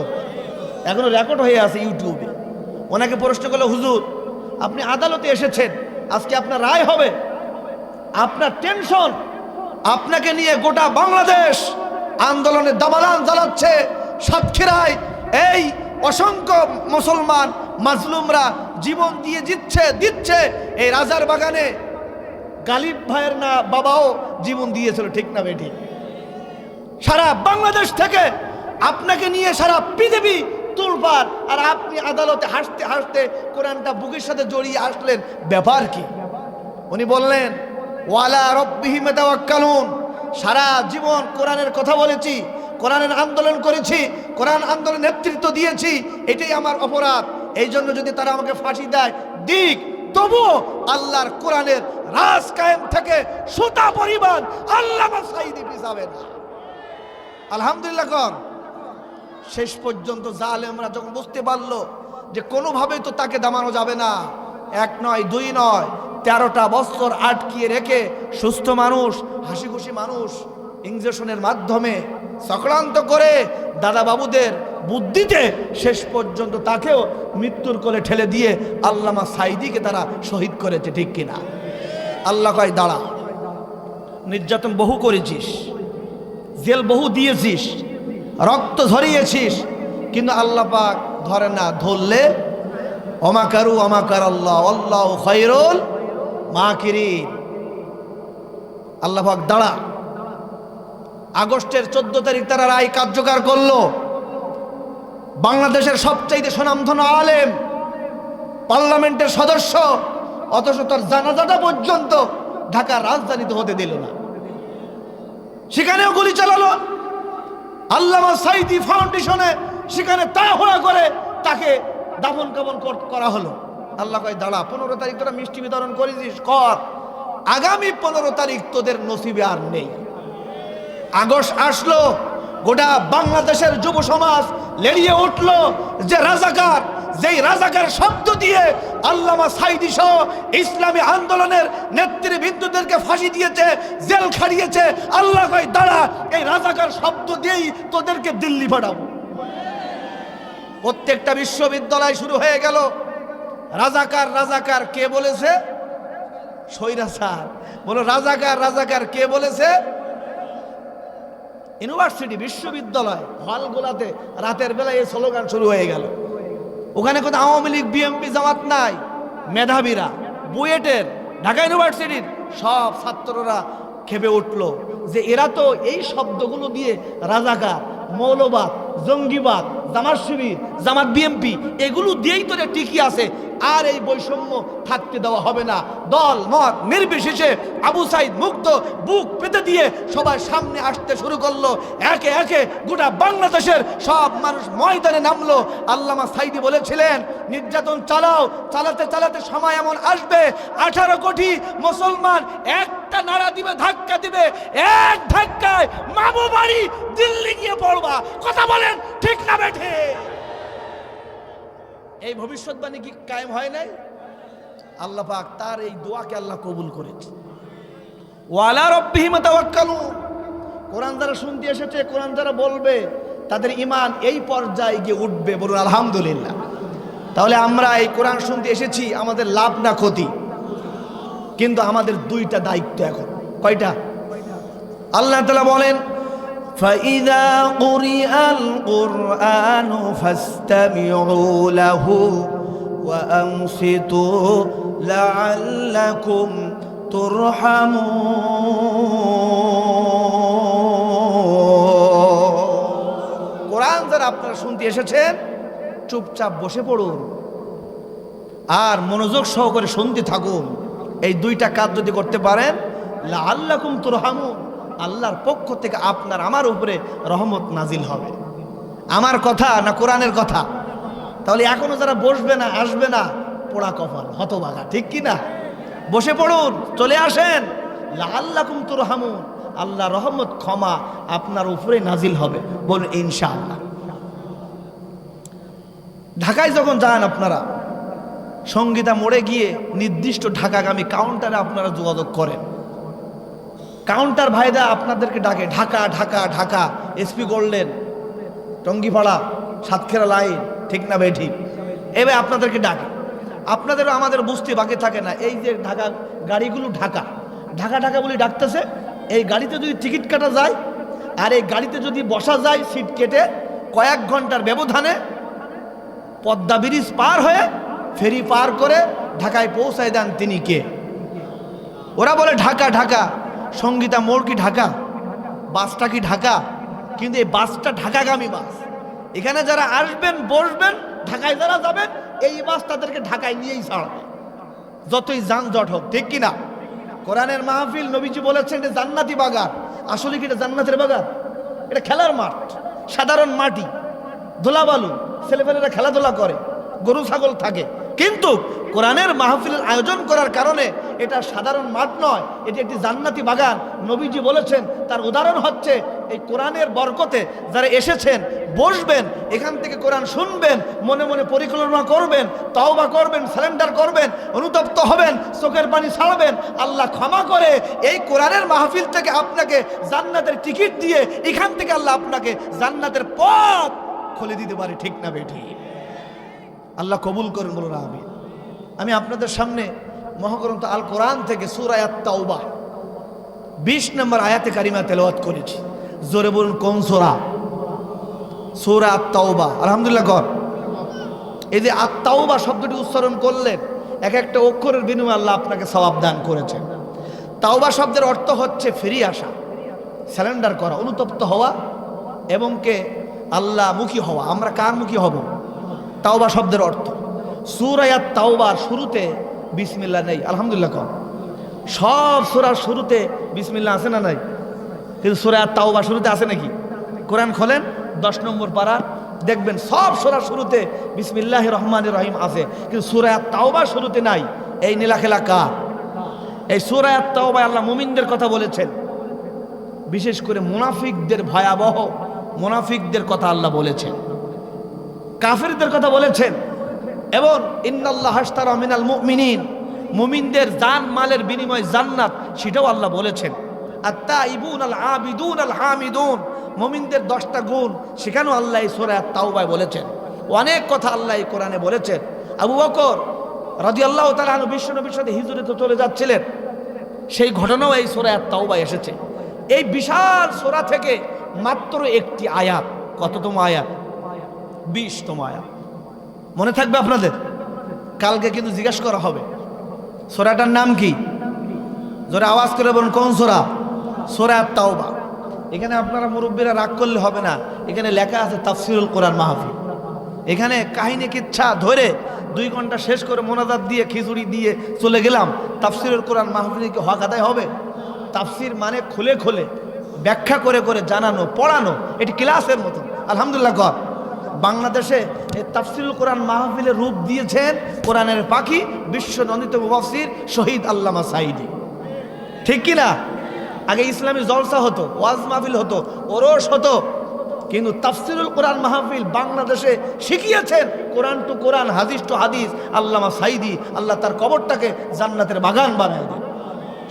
এখনো রেকর্ড হয়ে আছে ইউটিউবে। ওনাকে প্রশ্ন করলো, হুজুর আপনি আদালতে এসেছেন, আজকে আপনার রায় হবে, আপনার টেনশন, আপনাকে নিয়ে গোটা বাংলাদেশ আন্দোলনের দাবালান জ্বালাচ্ছে। সাতক্ষীরায় এই অসংখ্য মুসলমান মাজলুমরা জীবন দিয়ে দিচ্ছে। এই রাজার বাগানে গালিব ভাইয়ের না বাবাও জীবন দিয়েছিল। ঠিক না বেটি? সারা বাংলাদেশ থেকে আপনাকে নিয়ে সারা পৃথিবী তুলপার, আর আপনি আদালতে হাসতে হাসতে কোরআনটা বুকের সাথে জড়িয়ে আসলেন। ব্যাপার কি? উনি বললেন, ওয়ালা রাব্বিহিম ইয়াতাওয়াক্কালুন। সারা জীবন কোরআনের কথা বলেছি, কোরআনের আন্দোলন করেছি, কোরআন আন্দোলনের নেতৃত্ব দিয়েছি, এটাই আমার অপরাধ। এই জন্য যদি তারা আমাকে ফাঁসি দেয় দিক, তবুও আল্লাহর কোরআনের রাজ কায়েম থেকে সুতা পরিমাণ আল্লামা সাইদি পিছাবে না। আলহামদুলিল্লাহ কর। শেষ পর্যন্ত জালেমরা যখন বুঝতে পারলো যে কোনোভাবেই তো তাকে দামানো যাবে না, এক নয় দুই নয় 13টা বছর আটকিয়ে রেখে সুস্থ মানুষ, হাসি খুশি মানুষ ইঞ্জেকশনের মাধ্যমে চক্রান্ত করে দাদা বাবুদের বুদ্ধিতে শেষ পর্যন্ত তাকেও মৃত্যুর কোলে ঠেলে দিয়ে আল্লামা সাইদিকে তারা শহীদ করেছে, ঠিক কিনা? আল্লাহ কয় দাঁড়া, নির্যাতন বহু করেছিস, জেল বহু দিয়েছিস, রক্ত ঝরিয়েছিস, কিন্তু আল্লাহ পাক ধরে না, ধরলে ওমাকারু ওমাকার আল্লাহ আল্লাহু খায়রুল মাকিরিন। আল্লাহ পাক দাঁড়া। আগস্টের 14 তারিখ তারা রায় কার্যকর করলো। বাংলাদেশের সবচাইতে সুনামধন্য আলেম, পার্লামেন্টের সদস্য, অথচ তার জানাজাটা পর্যন্ত ঢাকার রাজধানীতে হতে দিল না, সেখানেও গুলি চালালো। আল্লামা সাইদি ফাউন্ডেশনে সেখানে তাড়াহুড়া করে তাকে দাফন কাফন করা হলো। আল্লাহ কয় দাঁড়া, 15 তারিখ তোরা মিষ্টি বিতরণ করেছিস, কর, আগামী 15 তারিখ তোদের নসিবে আর নেই। আগস্ট আসলো, গোটা বাংলাদেশের যুব সমাজ লেড়িয়ে উঠলো যে রাজাকার, যেই রাজাকার শব্দ দিয়ে আল্লামা সাইদি সহ ইসলামী আন্দোলনের নেতৃবৃন্দদেরকে ফাঁসি দিয়েছে, জেল খাটিয়েছে। আল্লাহ কয় দাঁড়া, এই রাজাকার শব্দ দিয়েই তোদেরকে দিল্লি পাঠাবো। প্রত্যেকটা বিশ্ববিদ্যালয় শুরু হয়ে গেল রাজাকার রাজাকার। কে বলেছে? স্বৈরাচার। বলো রাজাকার রাজাকার কে বলেছে? ইউনিভার্সিটি, বিশ্ববিদ্যালয় হলগুলাতে রাতের বেলায় এই স্লোগান শুরু হয়ে গেল। ওখানে কোথাও আওয়ামী লীগ, বিএনপি, জামাত নাই, মেধাবীরা, বুয়েটের, ঢাকা ইউনিভার্সিটির সব ছাত্ররা খেপে উঠলো যে এরা তো এই শব্দগুলো দিয়ে রাজাকার, মৌলবাদ, জঙ্গিবাদ, জামাত শিবির, জামাত বিএনপি এগুলো দিয়েই তো টিকি আছে, আর এই বৈষম্য থাকতে দেওয়া হবে না। দল মত নির্বিশেষে আবু সাইদ মুক্ত বুক পেতে দিয়ে সবার সামনে আসতে শুরু করলো। একে একে গোটা বাংলাদেশের সব মানুষ ময়দানে নামলো। আল্লামা সাইদি বলেছিলেন, নির্যাতন চালাও, চালাতে চালাতে সময় এমন আসবে 18 কোটি মুসলমান একটা নাড়া দিবে, ধাক্কা দিবে, এক ধাক্কায় মামু বাড়ি দিল্লি গিয়ে পড়বা। কথা বলেন ঠিক না বেঠে? এই ভবিষ্যৎবাণী কি কায়েম হয় নাই? আল্লাহ পাক তার এই দোয়াকে আল্লাহ কবুল করেছে। ওয়ালা রাব্বিহিম তাওয়াক্কালুন। কোরআন যারা শুনতে এসেছে, কোরআন যারা বলবে, তাদের ঈমান এই পর্যায়ে গিয়ে উঠবে। বলুন আলহামদুলিল্লাহ। তাহলে আমরা এই কোরআন শুনতে এসেছি, আমাদের লাভ না ক্ষতি? কিন্তু আমাদের দুইটা দায়িত্ব এখন। কয়টা? আল্লাহ তাআলা বলেন, فَإِذَا قُرِئَ الْقُرْآنُ فَاسْتَمِعُوا لَهُ وَأَنصِتُوا لَعَلَّكُمْ تُرْحَمُونَ। কোরআন যারা আপনারা শুনতে এসেছেন, চুপচাপ বসে পড়ুন আর মনোযোগ সহকারে শুনতে থাকুন। এই দুইটা কাজ যদি করতে পারেন, লাআল্লাকুম তুরহামুন, আল্লাহর পক্ষ থেকে আপনার আমার উপরে রহমত নাজিল হবে। আমার কথা না কোরআনের কথা? তাহলে এখনো যারা বসবে না, আসবে না, পোড়া কপাল, হতভাগা, ঠিক কি না? বসে পড়ুন, চলে আসেন। লাআল্লাকুম তুরহামুন, আল্লাহ রহমত ক্ষমা আপনার উপরে নাজিল হবে। বলুন ইনশাআল্লাহ। ঢাকায় যখন যান আপনারা, সঙ্গীতা মোড়ে গিয়ে নির্দিষ্ট ঢাকাগামী কাউন্টারে আপনারা যোগাযোগ করেন। কাউন্টার ভাইরা আপনাদেরকে ডাকে, Dhaka Dhaka Dhaka, SP golden, Tungipara, Satkhira line, ঠিক না ভাই? ঠিক। এবার আপনাদেরকে ডাকে। আপনাদেরও আমাদের বুঝতে বাকি থাকে না, এই যে ঢাকা গাড়িগুলো ঢাকা ঢাকা ঢাকা বলে ডাকতেছে। এই গাড়িতে যদি টিকিট কাটা যায় আর এই গাড়িতে যদি বসা যায় সিট কেটে, কয়েক ঘন্টার ব্যবধানে পদ্মা ব্রিজ পার হয়ে ফেরি পার করে ঢাকায় পৌঁছায় দেন তিনি কে? ওরা বলে ঢাকা ঢাকা। সঙ্গীতা মোড় কি ঢাকা? বাসটা কি ঢাকা? কিন্তু এই বাসটা ঢাকাগামী বাস। এখানে যারা আসবেন, বসবেন, ঢাকায় যারা যাবেন, এই বাস তাদেরকে ঢাকায় নিয়েই ছাড়বে, যতই যানজট হোক, ঠিক কিনা? কোরআনের মাহফিল, নবীজি বলেছেন এটা জান্নাতি বাগান। আসলে কি এটা জান্নাতের বাগান? এটা খেলার মাঠ, সাধারণ মাটি, ধুলাবালু, ছেলেপেলেরা খেলাধুলা করে, গরু ছাগল থাকে। কিন্তু কোরআনের মাহফিলের আয়োজন করার কারণে এটা সাধারণ মাঠ নয়, এটি একটি জান্নাতি বাগান। নবীজি বলেছেন, তার উদাহরণ হচ্ছে এই কোরআনের বরকতে যারা এসেছেন, বসবেন, এখান থেকে কোরআন শুনবেন, মনে মনে পরিকল্পনা করবেন, তওবা করবেন, সারেন্ডার করবেন, অনুতপ্ত হবেন, চোখের পানি ছাড়বেন, আল্লাহ ক্ষমা করে এই কোরআনের মাহফিল থেকে আপনাকে জান্নাতের টিকিট দিয়ে এখান থেকে আল্লাহ আপনাকে জান্নাতের পথ খুলে দিতে পারে। ঠিক না বেঠি? আল্লাহ কবুল করেন, বলুন আমিন। আমি আপনাদের সামনে মহাগ্রন্থ আল কোরআন থেকে সূরা আত-তাওবা 20 নম্বর আয়াতে কারিমা তেলাওয়াত করেছি। জোরে বলুন, কোন সূরা? সূরা আত-তাওবা। আলহামদুলিল্লাহ কর। এই যে আত-তাওবা শব্দটি উচ্চারণ করলেন, এক একটা অক্ষরের বিনিময়ে আল্লাহ আপনাকে সওয়াব দান করেছেন। তাওবা শব্দের অর্থ হচ্ছে ফিরে আসা, সারেন্ডার করা, অনুতপ্ত হওয়া এবং কে আল্লাহ মুখী হওয়া। আমরা কার মুখী হব? তাওবা শব্দের অর্থ। সূরা আত-তাওবার শুরুতে বিসমিল্লাহ নেই, আলহামদুলিল্লাহ কর। সব সূরার শুরুতে বিসমিল্লাহ আছে না নাই? কিন্তু সূরা আত-তাওবা শুরুতে আছে নাকি? কোরআন খোলেন 10 নম্বর পারা, দেখবেন সব সূরার শুরুতে বিসমিল্লাহির রহমানির রহিম আছে, কিন্তু সূরা আত-তাওবার শুরুতে নাই। এই নীলাখেলা কার? এই সূরা আত-তাওবায় আল্লাহ মুমিনদের কথা বলেছেন, বিশেষ করে মুনাফিকদের ভয়াবহ মুনাফিকদের কথা আল্লাহ বলেছেন, কাফিরদের কথা বলেছেন। এবং ইন্নাল্লাহ আশতারা মিনাল মুমিনিন, মুমিনদের জান মালের বিনিময়ে জান্নাত, সেটাও আল্লাহ বলেছেন। আত-তাইবুন আল আবিদুন আল হামিদুন, মুমিনদের 10টা গুণ সেখানেও আল্লাহ এই সূরা আত-তাওবায় বলেছেন। অনেক কথা আল্লাহ এই কোরআনে বলেছেন। আবু বকর রাদিয়াল্লাহু তাআলা আনহু বিশ্বনবীর সাথে হিজরতে চলে যাচ্ছিলেন, সেই ঘটনাও এই সূরা আত-তাওবায় এসেছে। এই বিশাল সূরা থেকে মাত্র একটি আয়াত, কততম আয়াত? 20তম আয়াত। মনে থাকবে আপনাদের? কালকে কিন্তু জিজ্ঞাসা করা হবে সূরাটার নাম কি। জোরে আওয়াজ করে বলুন, কোন সূরা? সূরা আত-তাওবা। এখানে আপনারা মুরব্বীরা রাগ করলে হবে না, এখানে লেখা আছে তাফসিরুল কোরআন মাহফিল। এখানে কাহিনী কিচ্ছা ধরে 2 ঘন্টা শেষ করে মোনাজাত দিয়ে খিচুড়ি দিয়ে চলে গেলাম, তাফসিরুল কোরআন মাহফিলে কি হক আদায় হবে? তাফসির মানে খুলে খুলে ব্যাখ্যা করে করে জানানো, পড়ানো, এটি ক্লাসের মতো। আলহামদুলিল্লাহ কর। বাংলাদেশে এই তাফসিরুল কোরআন মাহফিলের রূপ দিয়েছেন কোরআনের পাখি, বিশ্বনন্দিত মুফাসসির শহীদ আল্লামা সাঈদী। ঠিক কি না? আগে ইসলামী জলসা হতো, ওয়াজ মাহফিল হতো, ওরস হতো, কিন্তু তাফসিরুল কোরআন মাহফিল বাংলাদেশে শিখিয়েছেন কোরআন টু কোরআন, হাদিস টু হাদিস আল্লামা সাঈদী। আল্লাহ তার কবরটাকে জান্নাতের বাগান বানায় দেন।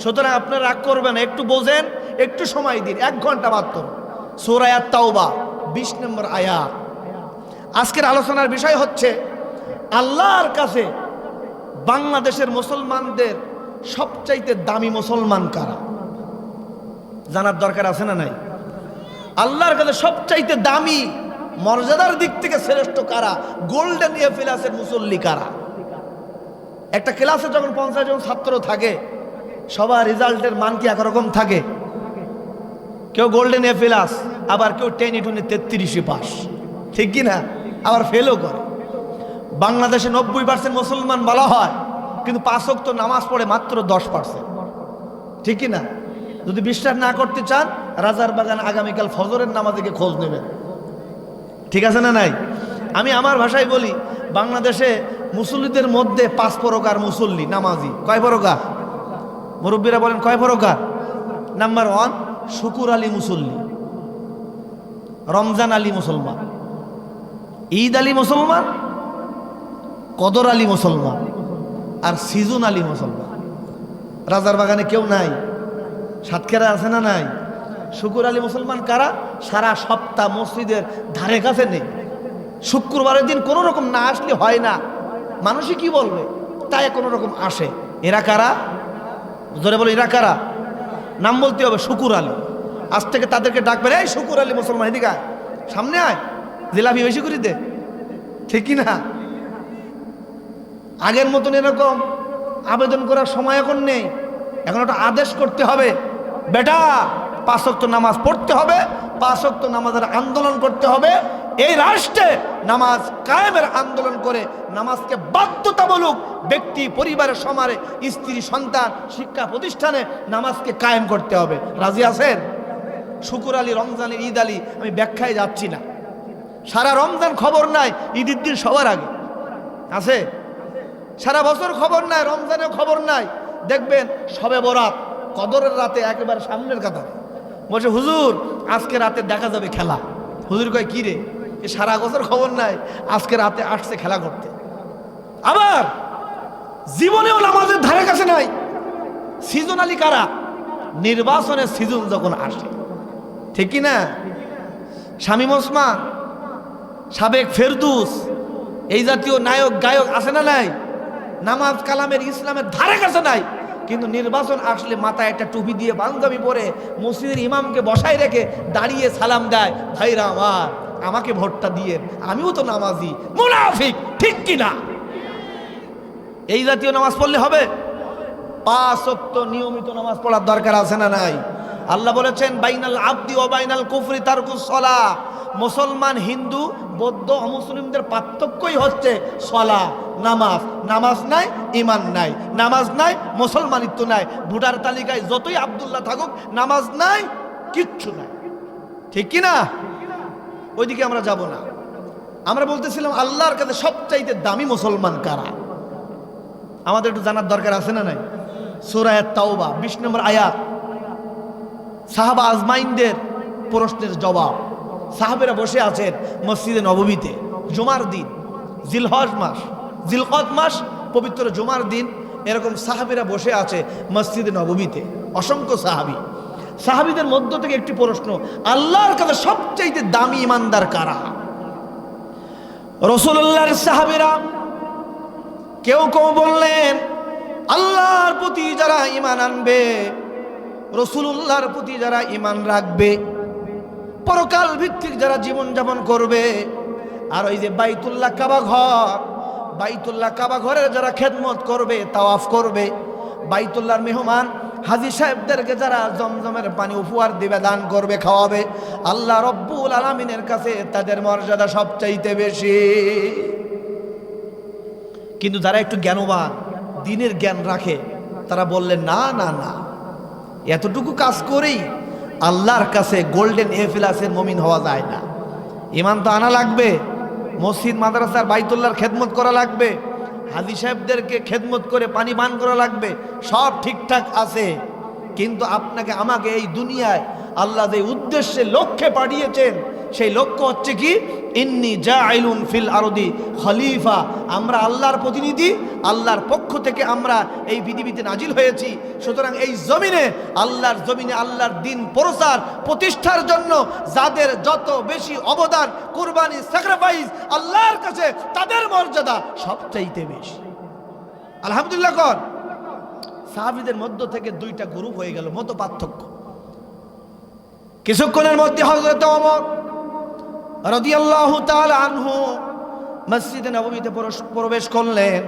সুতরাং আপনারা রাগ করবেন, একটু বোঝেন, একটু সময় দিন, 1 ঘন্টা মাত্র। সূরা আত-তাওবা 20 নম্বর আয়াত। আজকের আলোচনার বিষয় হচ্ছে আল্লাহর কাছে বাংলাদেশের মুসলমানদের সবচাইতে দামি মুসলমান কারা? জানার দরকার আছে না নাই? আল্লাহর কাছে সবচাইতে দামি, মর্যাদার দিক থেকে শ্রেষ্ঠ কারা? গোল্ডেন এ প্লাসের মুসল্লি কারা? একটা ক্লাসে যখন 50 জন ছাত্র থাকে, সবার রেজাল্টের মান কি একরকম থাকে? কেউ গোল্ডেন এ প্লাস, আবার কেউ 10 টুনে 33 পাস, ঠিক কি না? আবার ফেলও করে। বাংলাদেশে 90% মুসলমান বলা হয়, কিন্তু 5 ওয়াক্ত নামাজ পড়ে মাত্র 10%, ঠিক কি না? যদি বিশ্বাস না করতে চান, রাজার বাগান আগামীকাল ফজরের নামাজে গিয়ে খোঁজ নেবেন, ঠিক আছে না নাই? আমি আমার ভাষায় বলি, বাংলাদেশে মুসল্লিদের মধ্যে 5 প্রকার মুসল্লি, নামাজি। কয় প্রকার? মুরব্বীরা বলেন কয় প্রকার? নাম্বার 1 শুকুর আলী মুসল্লি, রমজান আলী মুসলমান, ঈদ আলী মুসলমান, কদর আলী মুসলমান, আর সিজন আলী মুসলমান। রাজার বাগানে কেউ নাই? সাতক্ষীরা আছে না নাই? শুকুর আলী মুসলমান কারা? সারা সপ্তাহ মসজিদের ধারে কাছে নেই, শুক্রবারের দিন কোনো রকম না আসলে হয় না, মানুষই কি বলবে, তাই কোনো রকম আসে। এরা কারা? জোরে বলে, এরা কারা? নাম বলতে হবে, শুকুর আলী। আজ থেকে তাদেরকে ডাকবেন, এই শুকুর আলী মুসলমান, এদিকে আয়, সামনে আয়, জিলাপি বেশি করে দে, ঠিক কি না? আগের মতন এরকম আবেদন করার সময় এখন নেই, এখন একটা আদেশ করতে হবে, বেটা 5 ওয়াক্ত নামাজ পড়তে হবে, 5 ওয়াক্ত নামাজের আন্দোলন করতে হবে। এই রাষ্ট্রে নামাজ কায়েমের আন্দোলন করে নামাজকে বাধ্যতামূলক ব্যক্তি, পরিবারের, সমাজে, স্ত্রী, সন্তান, শিক্ষা প্রতিষ্ঠানে নামাজকে কায়েম করতে হবে। রাজি আছেন? শুকুর আলী, রমজান, ঈদ আলী আমি ব্যাখ্যায় যাচ্ছি না, সারা রমজান খবর নাই, ঈদের দিন সবার আগে আছে, সারা বছর খবর নাই, রমজানের খবর নাই। দেখবেন শবে বরাত কদরের রাতে একেবারে সামনের কাতারে বসে, হুজুর আজকে রাতে দেখা যাবে খেলা। হুজুর কয় কি রে, এ সারা বছর খবর নাই, আজকে রাতে আসছে খেলা করতে। আবার জীবনেও নামাজের ধারে কাছে নাই। সিজনালি কারা? নির্বাচনের সিজন যখন আসে, ঠিক কি না? শামীম ওসমান, সাবেক ফেরদৌস, এই জাতীয় নায়ক গায়ক আছে না নাই? নামাজ কালামের ইসলামের ধারে কাছে নাই, কিন্তু নির্বাচন আসলে মাথায় একটা টুপি দিয়ে পাঞ্জাবি পরে মসজিদের ইমামকে বসায় রেখে দাঁড়িয়ে সালাম দেয়, ভাইরা আমার আমাকে ভোটটা দিয়ে, আমিও তো নামাজি। মুনাফিক, ঠিক কি না? এই জাতীয় নামাজ পড়লে হবে? 5 ওয়াক্ত নিয়মিত নামাজ পড়ার দরকার আছে না নাই? আল্লাহ বলেছেন বাইনাল আবদি ওয়া বাইনাল কুফরি তারকুস সালাহ। মুসলমান, হিন্দু, বৌদ্ধ, অমুসলিমদের পার্থক্যই হচ্ছে সালাহ, নামাজ। নামাজ নাই ঈমান নাই, নামাজ নাই মুসলমানিত্ব নাই। ভোটার তালিকায় যতই আব্দুল্লাহ থাকুক, নামাজ নাই, কিচ্ছু নাই, ঠিক কি না? ওইদিকে আমরা যাব না। আমরা বলতেছিলাম আল্লাহর কাছে সবচাইতে দামি মুসলমান কারা, আমাদের একটু জানার দরকার আছে না নাই? সূরা আত-তাওবা 20 নম্বর আয়াত, সাহাবা আজমাইনদের প্রশ্নের জবাব। সাহাবেরা বসে আছেন মসজিদে নববীতে, জুমার দিন, জিলকদ মাস, পবিত্র জুমার দিন। এরকম সাহাবীরা বসে আছে মসজিদে নববীতে, অসংখ্য সাহাবীদের মধ্য থেকে একটি প্রশ্ন, আল্লাহর কাছে সবচেয়ে দামি ইমানদার কারা? রাসূলুল্লাহর সাহাবীরা কেউ কেউ বললেন, আল্লাহর প্রতি যারা ঈমান আনবে, রাসূলুল্লাহর প্রতি যারা ঈমান রাখবে, পরকাল ভিত্তিক যারা জীবন যাপন করবে, আর ওই যে বাইতুল্লাহ কাবা ঘরের যারা খেদমত করবে, তাওয়াফ করবে, বাইতুল্লাহর মেহমান হাজী সাহেবদেরকে যারা জমজমের পানি উপহার দিবে, দান করবে, খাওয়াবে, আল্লাহ রব্বুল আলামিনের কাছে তাদের মর্যাদা সবচাইতে বেশি। কিন্তু যারা একটু জ্ঞানবান, দিনের জ্ঞান রাখে, তারা বললেন না না না, এতটুকু কাজ করেই আল্লাহর কাছে গোল্ডেন এ+ মুমিন হওয়া যায় না। ঈমান তো আনা লাগবে, মসজিদ মাদ্রাসার বাইতুল্লাহর খেদমত করা লাগবে, হাজী সাহেবদেরকে খেদমত করে পানি পান করা লাগবে, সব ঠিকঠাক আছে। কিন্তু আপনাকে আমাকে এই দুনিয়ায় আল্লাহ যে উদ্দেশ্যে লক্ষ্যে পাঠিয়েছেন, সেই লক্ষ্য হচ্ছে কি? ইন্নী জাইলুন ফিল আরদি খলিফা। আমরা আল্লাহর প্রতিনিধি, আল্লাহর পক্ষ থেকে আমরা এই পৃথিবীতে নাজিল হয়েছি। সুতরাং এই জমিনে, আল্লাহর জমিনে আল্লাহর দ্বীন প্রচার প্রতিষ্ঠার জন্য যাদের যত বেশি অবদান, কুরবানি, স্যাক্রিফাইস, আল্লাহর কাছে তাদের মর্যাদা সবচাইতে বেশি। আলহামদুলিল্লাহ কর। সাহাবীদের মধ্য থেকে 2টা গ্রুপ হয়ে গেল, মত পার্থক্য। কিছুক্ষণের মধ্যে হযরত ওমর রাদিয়াল্লাহু তাআলা আনহু মসজিদে নববীতে প্রবেশ করলেন।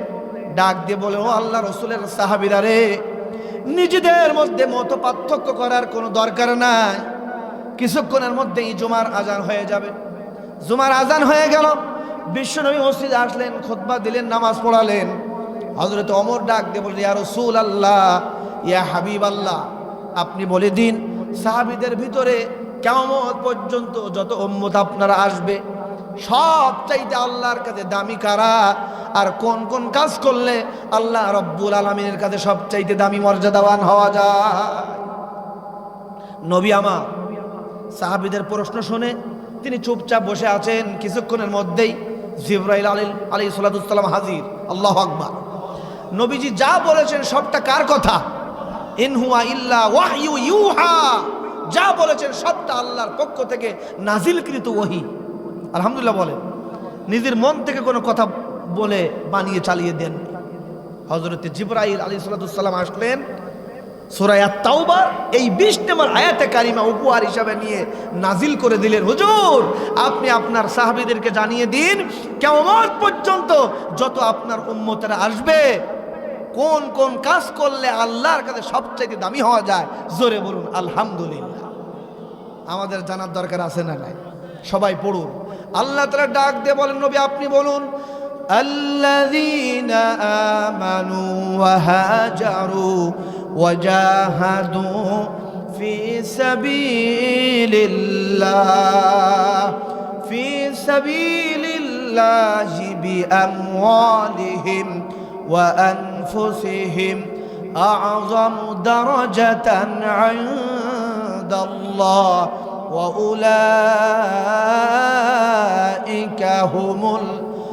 ডাক দিয়ে বলে, ও আল্লাহ রাসূলের সাহাবীরা রে, নিজেদের মধ্যে মত পার্থক্য করার কোনো দরকার নাই। কিছুক্ষণের মধ্যেই জুমার আজান হয়ে যাবে। জুমার আজান হয়ে গেল, বিশ্বনবী মসজিদে আসলেন, খুতবা দিলেন, নামাজ পড়ালেন। হযরত ওমর ডাক দিয়ে বললেন, ইয়া রাসূলুল্লাহ, ইয়া হাবিবাল্লাহ, আপনি বলে দিন সাহাবীদের ভিতরে কিয়ামত পর্যন্ত যত উম্মত আপনারা আসবে, সবচাইতে আল্লাহর কাছে দামি কারা, আর কোন কোন কাজ করলে আল্লাহ রব্বুল আলামিনের কাছে সবচাইতে দামি মর্যাদাবান হওয়া যায়। নবী আমার সাহাবীদের প্রশ্ন শুনে তিনি চুপচাপ বসে আছেন। কিছুক্ষণের মধ্যেই জিবরাইল আলাইহিস সালাম হাজির। আল্লাহু আকবার। নবীজি যা বলেছেন সবটা কার কথা? ইন হুয়া ইল্লা ওয়াহয়ু ইউহা। যা বলেছেন সবটা আল্লাহর পক্ষ থেকে নাজিলকৃত ওহী। আলহামদুলিল্লাহ বলেন, নিজের মন থেকে কোনো কথা বলে বানিয়ে চালিয়ে দেন। হযরত জিবরাইল আলাইহিস সালাম আসলেন, সূরা আত-তাওবার এই 20 নম্বর আয়াতে কারিমা উপহার হিসাবে নিয়ে নাজিল করে দিলেন। হুজুর, আপনি আপনার সাহাবীদেরকে জানিয়ে দিন, কিয়ামত পর্যন্ত যত আপনার উম্মতেরা আসবে, কোন কোন কাজ করলে আল্লাহর কাছে সবচেয়ে দামি হওয়া যায়। জোরে বলুন আলহামদুলিল্লাহ। আমাদের জানার দরকার আছে না নাই? সবাই পড়ুন। আল্লাহ তাআলা ডাক দিয়ে বলেন, নবী আপনি বলুন, আল্লাযীনা আমানু ওয়া হাজারু ওয়া জাহাদু ফি সাবিলিল্লাহি বিআমওয়ালিহিম وأنفسهم أعظم درجة عند الله وأولئك هم الفائزون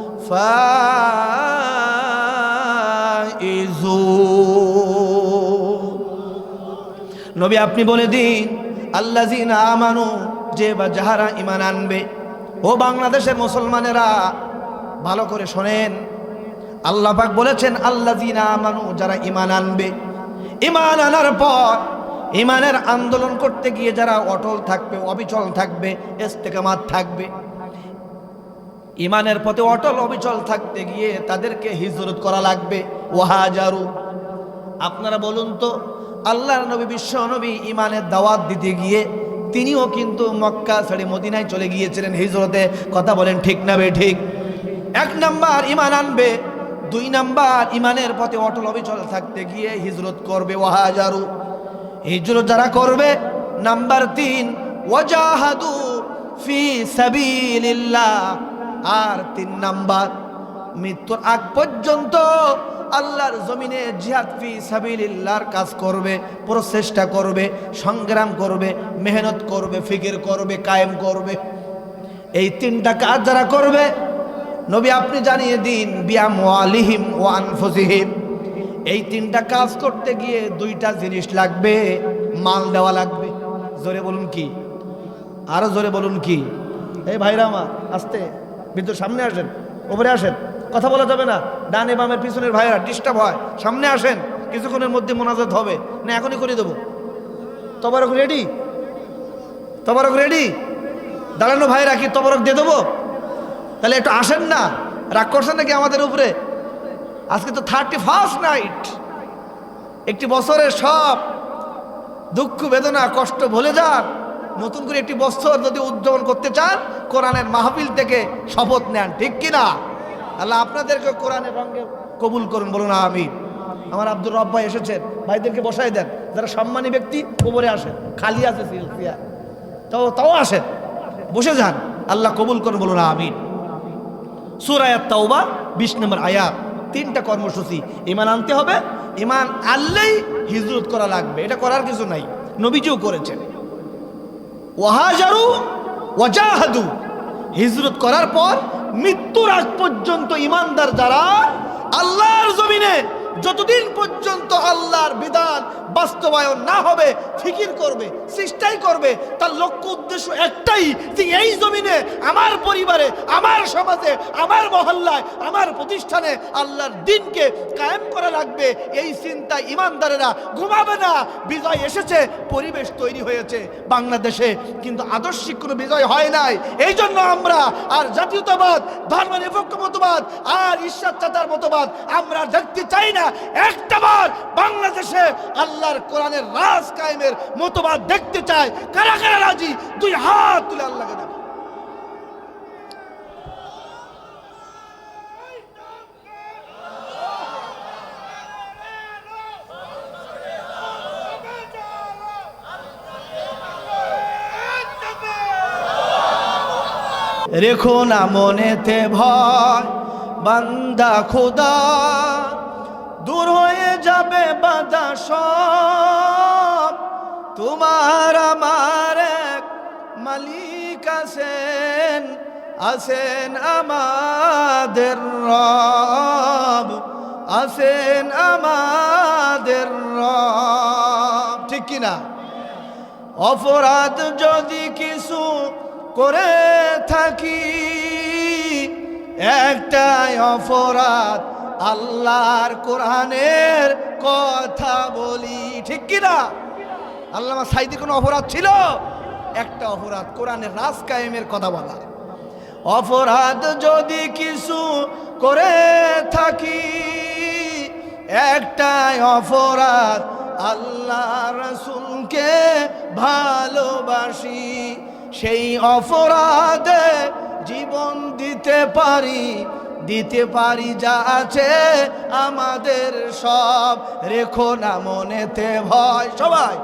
নবী আপনি বলে দিন আল্লাযিনা আমানু যে বা যাহারা ঈমান আনবে। ও বাংলাদেশের মুসলমানেরা ভালো করে শোনেন, আল্লাহ পাক বলেছেন আল্লাযিনা আমানু, যারা ঈমান আনবে। ঈমান আনার পর ঈমানের আন্দোলন করতে গিয়ে যারা অটল থাকবে, অবিচল থাকবে, ইস্তেকামাত থাকবে, ঈমানের পথে অটল অবিচল থাকতে গিয়ে তাদেরকে হিজরত করা লাগবে। ওয়াহাজারু, আপনারা বলুন তো, আল্লাহর নবী বিশ্ব নবী ঈমানের দাওয়াত দিতে গিয়ে তিনিও কিন্তু মক্কা ছেড়ে মদিনায় চলে গিয়েছিলেন হিজরতে। কথা বলেন ঠিক না বে ঠিক? এক নাম্বার ঈমান আনবে, দুই নাম্বার ঈমানের পথে অটল অবিচল থাকতে গিয়ে হিজরত করবে। ওয়াহাজারু, হিজরত যারা করবে। নাম্বার তিন, ওয়াজাহাদু ফি সাবিলিল্লাহ। আর তিন নাম্বার, মৃত্যুর আগ পর্যন্ত আল্লাহর জমিনে জিহাদ ফি সাবিলিল্লাহর কাজ করবে, প্রচেষ্টা করবে, সংগ্রাম করবে, মেহনত করবে, ফিকির করবে, কায়েম করবে। এই তিনটা কাজ যারা করবে, নবী আপনি জানিয়ে দিন বিআমওয়ালিহিম ওয়া আনফুসিহিম, এই তিনটা কাজ করতে গিয়ে দুইটা জিনিস লাগবে, মাল দেওয়া লাগবে। জোরে বলুন কি? আরো জোরে বলুন কি? এই ভাইরা আমার আস্তে, ভিতর সামনে আসেন, উপরে আসেন, কথা বলা যাবে না। ডানে বামের পিছনের ভাইরা ডিস্টার্ব হয়, সামনে আসেন, কিছুক্ষণের মধ্যে মোনাজাত হবে না, এখনই করে দেবো। তবারক রেডি? তবারক রেডি? দাঁড়ানো ভাইরা কি তবারক দিয়ে দেবো? তাহলে একটু আসেন না, রাগ করছেন নাকি আমাদের উপরে? আজকে তো 31st নাইট, একটি বছরের সব দুঃখ বেদনা কষ্ট ভুলে যান। নতুন করে একটি বছর যদি উদযাপন করতে চান, কোরআনের মাহফিল থেকে শপথ নেন, ঠিক কিনা? আল্লাহ আপনাদেরকে কোরআনের রঙে কবুল করুন, বলুন আমিন। আমার আব্দুর রব ভাই এসেছেন, ভাইদেরকে বসাই দেন, যারা সম্মানী ব্যক্তি উপরে আসেন, খালি আছে সিলসিয়া, তাও আসেন, বসে যান, আল্লাহ কবুল করুন, বলুন আমিন। সূরা আত-তাওবা 20 নম্বর আয়াত। তিনটা কর্মসূচি, ঈমান আনতে হবে, ঈমান আনলেই হিজরত করা লাগবে, এটা করার কিছু নাই, নবীজিও করেছেন। ওয়াহাজারু ওয়াজাহাদু, হিজরত করার পর মৃত্যুর আগ পর্যন্ত ঈমানদার যারা আল্লাহর জমিনে যতদিন পর্যন্ত আল্লাহর বিধান বাস্তবায়ন না হবে ফিকির করবে, চেষ্টাই করবে, তার লক্ষ্য উদ্দেশ্য একটাই যে এই জমিনে আমার পরিবারে, আমার সমাজে, আমার মহল্লায়, আমার প্রতিষ্ঠানে আল্লাহর দ্বীনকে কায়েম করা লাগবে। এই চিন্তায় ঈমানদারেরা ঘুমাবে না। বিজয় এসেছে, পরিবেশ তৈরি হয়েছে বাংলাদেশে, কিন্তু আদর্শিক কোনো বিজয় হয় নাই। এই জন্য আমরা আর জাতীয়তাবাদ, ধর্মনিরপেক্ষ মতবাদ আর ঈশ্বর চাচার মতবাদ আমরা দেখতে চাই না। একটাবার বাংলাদেশে আল্লাহর কোরআনের রাজ কায়েমের মতবাদ দেখতে চায়। কারা কারা রাজি? দুই হাত তুলে আল্লাহকে দেখ। রেখো না মনেতে ভয় বান্দা খোদা, দূর হয়ে যাবে বাধা সব। তোমার আমার এক মালিক আছেন, আছেন আমাদের রব, আছেন আমাদের রব, ঠিক কিনা? অপরাধ যদি কিছু করে থাকি, একটাই অপরাধ, আল্লাহর কোরআনের কথা বলি, ঠিক কিনা? আল্লামা সাইদি কোনো অপরাধ ছিল? একটা অপরাধ, কোরআনের রাজ কায়েমের কথা বলা। অপরাধ যদি কিছু করে থাকি, একটাই অপরাধ, আল্লাহ রাসূলকে ভালোবাসি। সেই অপরাধে জীবন দিতে পারি যা আছে আমাদের সব। রেখো না মনেতে ভয়, সবাই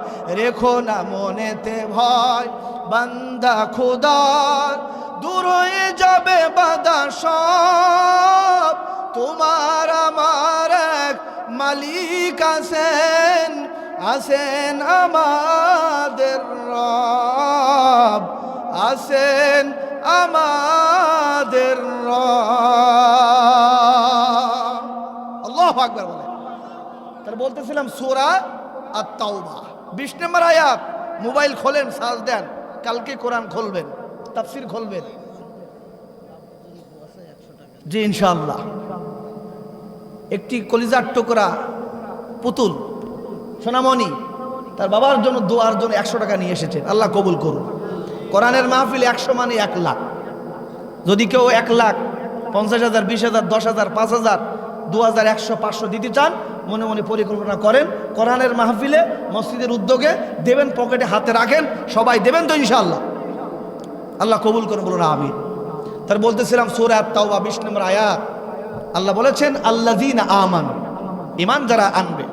রেখো না মনেতে ভয় বান্দা খোদার, দূর হয়ে যাবে বাধা সব, তোমার আমার এক মালিক আছেন, আছেন আমাদের রব, আছেন আমাদের রব। আল্লাহু আকবার বলেন। তার বলতেছিলাম সূরা আত-তাওবা 20 নম্বর আয়াত। মোবাইল খোলেন, সার্চ দেন, কালকে কোরআন খুলবেন, তাফসীর খুলবেন, জি ইনশাআল্লাহ। একটি কলিজার টুকরা পুতুল সোনামণি তার বাবার জন্য দোয়ার জন্য 100 টাকা নিয়ে এসেছেন, আল্লাহ কবুল করুন। কোরআনের মাহফিল 100 মানে 1 লাখ। যদি কেউ 1 লাখ 50,000 20,000 10,000 5,000 2,000 100 500 দিতে চান, মনে মনে পরিকল্পনা করেন, কোরআনের মাহফিলে মসজিদের উদ্যোগে দেবেন, পকেটে হাতে রাখেন, সবাই দেবেন তো ইনশাআল্লাহ। আল্লাহ কবুল করুন, বলুন আমিন। তার বলতেছিলাম সূরা আত-তাওবা 20 নম্বর আয়াত। আল্লাহ বলেছেন আল্লাযীনা আমানু, ঈমান যারা আনবে,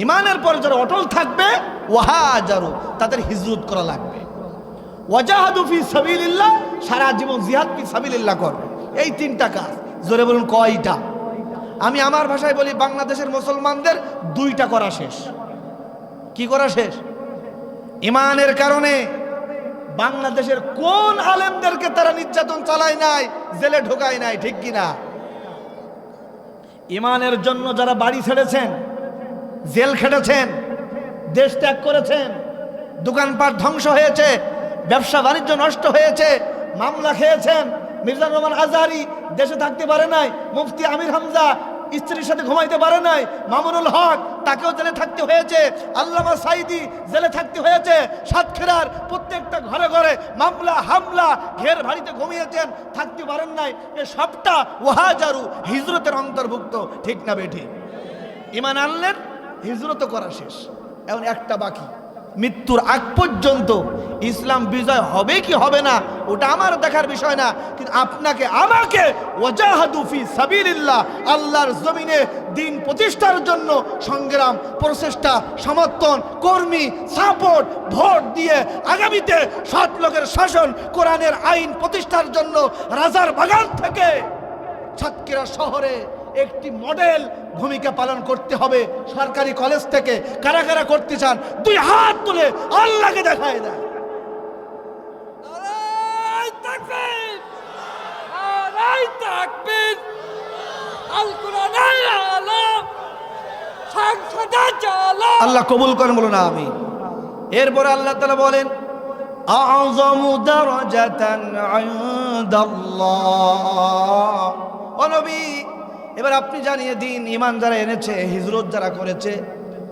ঈমানের পরে যারা অটল থাকবে, ওয়াহাজারু, তাদের হিজরত করা লাগবে, ওয়াজাহাদু ফি সাবিলিল্লাহ, সারা জীবন জিহাদ ফি সাবিলিল্লাহ করবে। এই 3টা কাজ। জোরে বলুন কয়টা? আমি আমার ভাষায় বলি, বাংলাদেশের মুসলমানদের 2টা করা শেষ। কি করা শেষ? ঈমানের কারণে বাংলাদেশের কোন আলেমদেরকে তারা নির্যাতন চালায় নাই, জেলে ঢোকায় নাই, ঠিক কিনা? ঈমানের জন্য যারা বাড়ি ছেড়েছেন, জেল খেটেছেন, দেশ ত্যাগ করেছেন, দোকানপাট ধ্বংস হয়েছে, ব্যবসা বাণিজ্য নষ্ট হয়েছে, মামলা খেয়েছেন। মির্জা রহমান আজহারি দেশে থাকতে পারে নাই, মুফতি আমির হামজা স্ত্রীর সাথে ঘুমাইতে পারে নাই, মামুনুল হক তাকেও জেলে থাকতে হয়েছে, আল্লামা সাইদি জেলে থাকতে হয়েছে, সাতক্ষীরার প্রত্যেকটা ঘরে ঘরে মামলা হামলা, ঘের বাড়িতে ঘুমিয়েছেন, থাকতে পারেন নাই। এ সবটা ওয়াহাজারু, হিজরতের অন্তর্ভুক্ত, ঠিক না বেঠি? ঈমান আনলেন, হিজরত করা শেষ, এখন একটা বাকি। মৃত্যুর আগ পর্যন্ত ইসলাম বিজয় হবে কি হবে না ওটা আমার দেখার বিষয় না, কিন্তু আপনাকে আমাকে ওয়াজাহাদু ফি সাবিলিল্লাহ, আল্লাহর জমিনে দিন প্রতিষ্ঠার জন্য সংগ্রাম, প্রচেষ্টা, সমর্থন, কর্মী, সাপোর্ট, ভোট দিয়ে আগামীতে সৎ লোকের শাসন, কোরআনের আইন প্রতিষ্ঠার জন্য রাজার বাগান থেকে সাতক্ষীরা শহরে একটি মডেল ভূমিকা পালন করতে হবে। সরকারি কলেজ থেকে কারা কারা করতে চান 2 হাত তুলে আল্লাহকে দেখায় দেয়। নারায়ে তাকবীর, নারায়ে তাকবীর, আল কোরআনের আলো সংসদে চলো। আল্লাহ কবুল করেন, বলুন আমিন। এরপর আল্লাহ তাআলা বলেন আ'যামু দারাজাতান ইনদাল্লাহ। ও নবী, এবার আপনি জানিয়ে দিন, ঈমান যারা এনেছে, হিজরত যারা করেছে,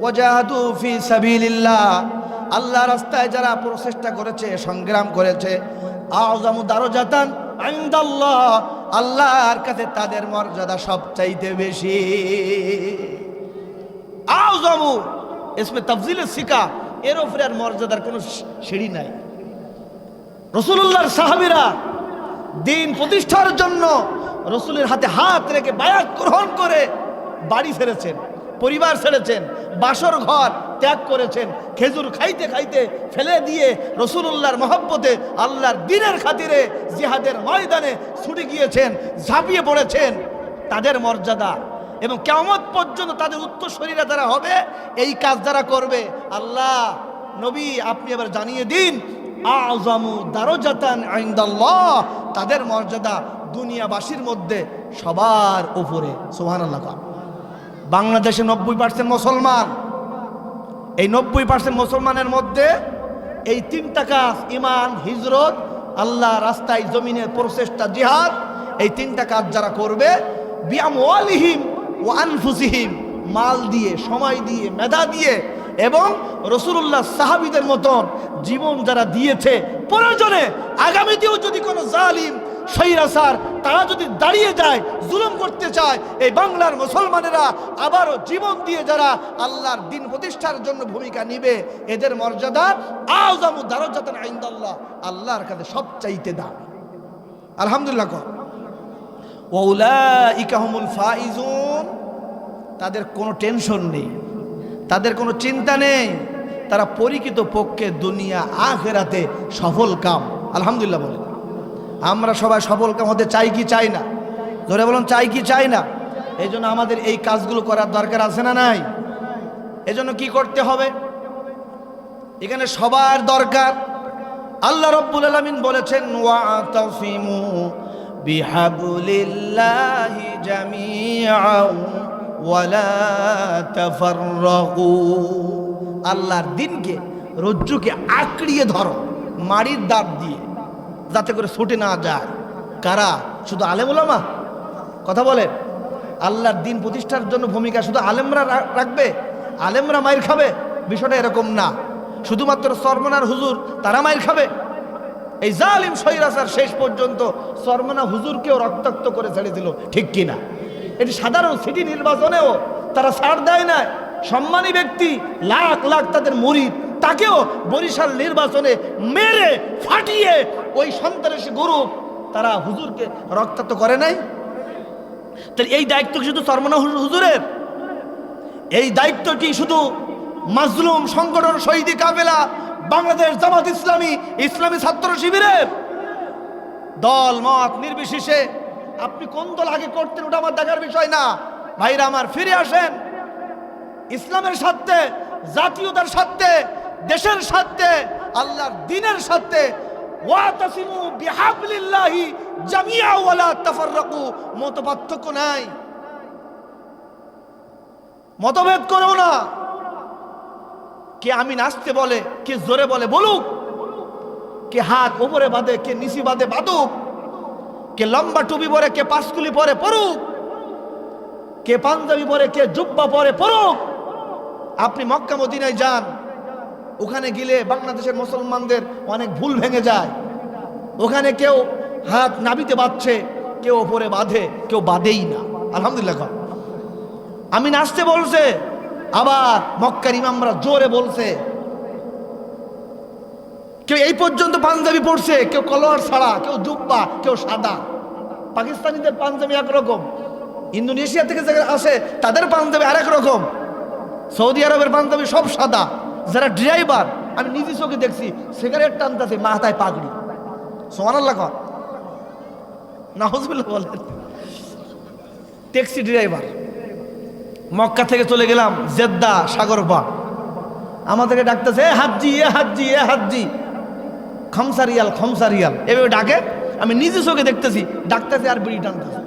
ওয়াজাহাদু ফি সাবিলিল্লাহ, আল্লাহ রাস্তায় যারা প্রচেষ্টা করেছে, সংগ্রাম করেছে, আ'যামু দারাজাতান ইনদাল্লাহ, আল্লাহর কাছে তাদের মর্যাদা সবচাইতে বেশি। আ'যামু ইসমে তাফজিলের সিকা, এর উপরে আর মর্যাদার কোনো সিঁড়ি নাই। রাসূলুল্লাহর সাহাবীরা দিন প্রতিষ্ঠার জন্য রসুলের হাতে হাত রেখে বায়াত গ্রহণ করে বাড়ি ছেড়েছেন, পরিবার ছেড়েছেন, বাসর ঘর ত্যাগ করেছেন, খেজুর খাইতে খাইতে ফেলে দিয়ে রসুলুল্লাহর মহব্বতে আল্লাহর দ্বীনের খাতিরে জিহাদের ময়দানে ছুটে গিয়েছেন, ঝাঁপিয়ে পড়েছেন। তাদের মর্যাদা এবং কিয়ামত পর্যন্ত তাদের উত্তরসূরিরা যারা হবে, এই কাজ যারা করবে, আল্লাহ নবী আপনি এবার জানিয়ে দিন আ'যামু দারাজাতান ইনদাল্লাহ, তাদের মর্যাদা দুনিয়াবাসীর মধ্যে সবার উপরে। সুবহানাল্লাহ। বাংলাদেশে 90% মুসলমান, এই 90% মুসলমানের মধ্যে এই 3টা কাজ, ঈমান, হিজরত, আল্লাহ রাস্তায় জমিনের প্রচেষ্টা, জিহাদ, এই 3টা কাজ যারা করবে, বিআমওয়ালিহিম ওয়া আনফুসিহিম, মাল দিয়ে, সময় দিয়ে, মেধা দিয়ে, এবং রাসূলুল্লাহ সাহাবীদের মতন জীবন যারা দিয়েছে, প্রয়োজনে আগামীতেও যদি কোনো জালিম স্বৈরাচার তারা যদি দাঁড়িয়ে যায়, জুলুম করতে চায়, এই বাংলার মুসলমানেরা আবারও জীবন দিয়ে যারা আল্লাহর দ্বীন প্রতিষ্ঠার জন্য ভূমিকা নিবে, এদের মর্যাদা আ'যামু দারাজাতান ইনদাল্লাহ, আল্লাহর কাছে সবচাইতে দামি। আলহামদুলিল্লাহ। ওয়া উলাইকা হুমুল ফাইজুন, তাদের কোনো টেনশন নেই, তাদের কোনো চিন্তা নেই, তারা পরিচিত পক্ষে দুনিয়া আখিরাতে সফল কাম। আলহামদুলিল্লাহ বলেন। আমরা সবাই সফল কাম হতে চাই কি চাই না? ধরে বলুন, চাই কি চাই না? এই জন্য আমাদের এই কাজগুলো করার দরকার আছে না নাই? এজন্য কি করতে হবে? এখানে সবার দরকার। আল্লাহ রাব্বুল আলামিন বলেছেন, ওয়াতাসিমু বিহাবলিল্লাহি জামিআন ওয়ালা তাফাররাকু। আল্লাহর দ্বীনকে, রজ্জুকে আঁকড়িয়ে ধরো মাড়ির দাঁত দিয়ে, যাতে করে ছুটে না যায়। কারা? শুধু আলেম ওলামা? কথা বলে। আল্লাহর দ্বীন প্রতিষ্ঠার জন্য ভূমিকা শুধু আলেমরা রাখবে, আলেমরা মাইর খাবে? বিষয়টা এরকম না। শুধুমাত্র সরমনার হুজুর তারা মাইর খাবে? এই জালিম স্বৈরাচার শেষ পর্যন্ত সরমনা হুজুরকেও রক্তাক্ত করে ছেড়ে দিল, ঠিক কিনা? এটি সাধারণ সিটি নির্বাচনেও তারা ছাড় দেয় না। সম্মানী ব্যক্তি, লাখ লাখ তাদের মুরিদ, তাকেও বরিশাল নির্বাচনে মেরে ফাটিয়ে ওই সন্ত্রাসী গ্রুপ তারা হুজুরকে রক্তাক্ত করে নাই। তাহলে এই দায়িত্ব শুধু সরমনা হুজুরের? এই দায়িত্বটি শুধু মাজলুম সংগঠন শহীদি কাফেলা বাংলাদেশ জামাত ইসলামী, ইসলামী ছাত্র শিবিরের? দল মত নির্বিশেষে আপনি কোন দল আগে করতেন ওটা আমার দেখার বিষয় না। ভাইরা আমার, ফিরে আসেন ইসলামের স্বার্থে, জাতীয়তার স্বার্থে, দেশের স্বার্থে, আল্লাহর দ্বীনের স্বার্থে। ওয়াতাসিমু বিহাবলিল্লাহি জামিআ ওয়ালা তাফাররাকু। মত পার্থক্য নাই, মতভেদ করো না। কে আমি নাচতে বলে, কে জোরে বলে বলুক, কে হাত উপরে বাঁধে, কে নিচি বাঁধে বাঁধুক, কে লম্বা টুপি পরে, কে পাঁচকুলি পরে পড়ুক, কে পাঞ্জাবি পরে, কে জুব্বা পরে পড়ুক। আপনি মক্কা মদিনায় যান, ওখানে গেলে বাংলাদেশের মুসলমানদের অনেক ভুল ভেঙে যায়। ওখানে কেউ হাত নাবিতে বাঁধছে, কেউ ওপরে বাঁধে, কেউ বাঁধেই না। আলহামদুলিল্লাহ। আমি নাচতে বলছে, আবার মক্কার ইমামরা জোরে বলছে। কেউ এই পর্যন্ত পাঞ্জাবি পড়ছে, কেউ কলোয়ার ছাড়া, কেউ জুব্বা, কেউ সাদা। পাকিস্তানিদের পাঞ্জাবি একরকম, ইন্দোনেশিয়া থেকে যারা আসে তাদের পাঞ্জাবি আরেক রকম, সৌদি আরবের পাঞ্জাবি সব সাদা। যারা ড্রাইভার, আমি নিজে চোখে দেখছি, সিগারেট টানতেছে, মাথায় পাগড়ি। সুবহানাল্লাহ, নাউজুবিল্লাহ বলেন। Taxi driver. মক্কা থেকে চলে গেলাম জেদ্দা সাগরপাড়, আমাদেরকে ডাকতেছে, এ হাজ্জি, এ হাজ্জি, এ হাজ্জি, খমসারিয়াল, খমসারিয়াল, এভাবে ডাকে। আমি নিজে চোখে দেখতেছি, ডাকতেছে আর বিড়ি টানতেছে।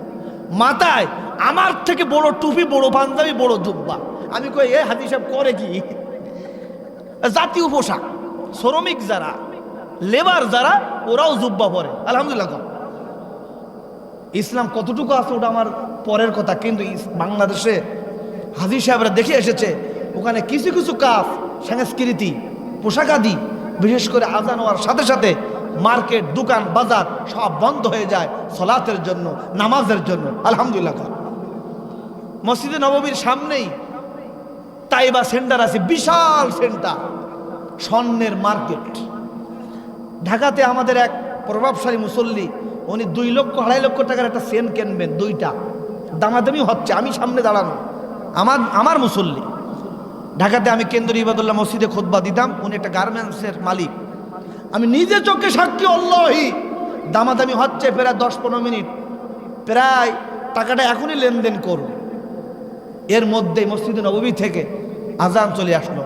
মাথায় আমার থেকে বড় টুপি, বড় পাঞ্জাবি, বড় জুব্বা। আমি কই, এ হাজি সাহেব করে কি? জাতীয় পোশাক। শ্রমিক যারা, লেবার যারা, ওরাও জুব্বা পরে। আলহামদুলিল্লাহ। ইসলাম কতটুকু আছে ওটা আমার পরের কথা, কিন্তু বাংলাদেশে হাজি সাহেবরা দেখে এসেছে, ওখানে কিছু কিছু কাজ, সংস্কৃতি, পোশাকাদি, বিশেষ করে আজান হওয়ার সাথে সাথে মার্কেট, দোকান, বাজার সব বন্ধ হয়ে যায় সালাতের জন্য, নামাজের জন্য। আলহামদুলিল্লাহ। মসজিদে নববীর সামনেই তাইবা সেন্টার আছে, বিশাল সেন্টার, স্বর্ণের মার্কেট। ঢাকাতে আমাদের এক প্রভাবশালী মুসল্লি, উনি 2 লক্ষ 2.5 লক্ষ টাকার একটা চেন কিনবেন, 2টা, দামাদামি হচ্ছে। আমি সামনে দাঁড়ানো, আমার মুসল্লি। ঢাকাতে আমি কেন্দ্রীয় ইবাদুল্লাহ মসজিদে খুতবা দিতাম, উনি একটা গার্মেন্টসের মালিক। আমি নিজে চোখে সাক্ষী, আল্লাহি, দামাদামি হচ্ছে প্রায় 10-15 মিনিট, প্রায় টাকাটা এখনই লেনদেন করুন। এর মধ্যে মসজিদে নববী থেকে আজান চলে আসলো,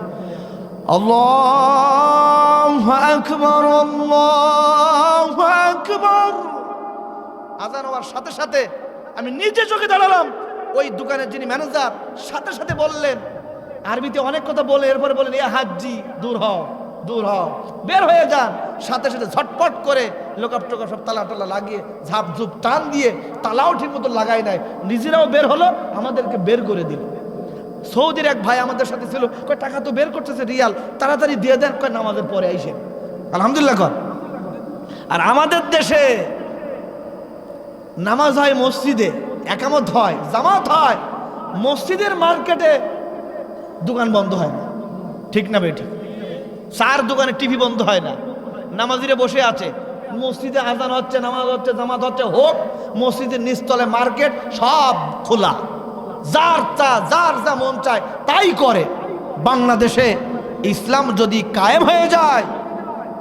আল্লাহু আকবার, আল্লাহু আকবার। আজান হওয়ার সাথে সাথে আমি নিজে চোখে দাঁড়ালাম। ওই দোকানের যিনি ম্যানেজার, সাথে সাথে বললেন, আরবিতে অনেক কথা বলে, এরপরে বললেন, এ হাজ্জি, দূর হও, দূর হও, বের হয়ে যান। সাথে সাথে ঝটপট করে লোকাপ টোকাপ সব তালা টালা লাগিয়ে, ঝাপ ঝুপ টান দিয়ে, তালাও ঠিক মতো লাগাই নাই, নিজেরাও বের হলো, আমাদেরকে বের করে দিল। সৌদির এক ভাই আমাদের সাথে ছিল, কয় টাকা তো বের করতেছে রিয়াল, তাড়াতাড়ি দিয়ে দেন, কয় নামাজের পরে আইসে। আলহামদুলিল্লাহ কর। আর আমাদের দেশে নামাজ হয় মসজিদে, একামত হয়, জামাত হয়, মসজিদের মার্কেটে দোকান বন্ধ হয় না, ঠিক না বেঠিক? 4 দোকানে টিভি বন্ধ হয় না, নামাজিরা বসে আছে। মসজিদে আজান হচ্ছে, নামাজ হচ্ছে, জামাত হচ্ছে, হোক, মসজিদের নিচতলে মার্কেট সব খোলা, যার যা মন চায় তাই করে। বাংলাদেশে ইসলাম যদি কায়েম হয়ে যায়,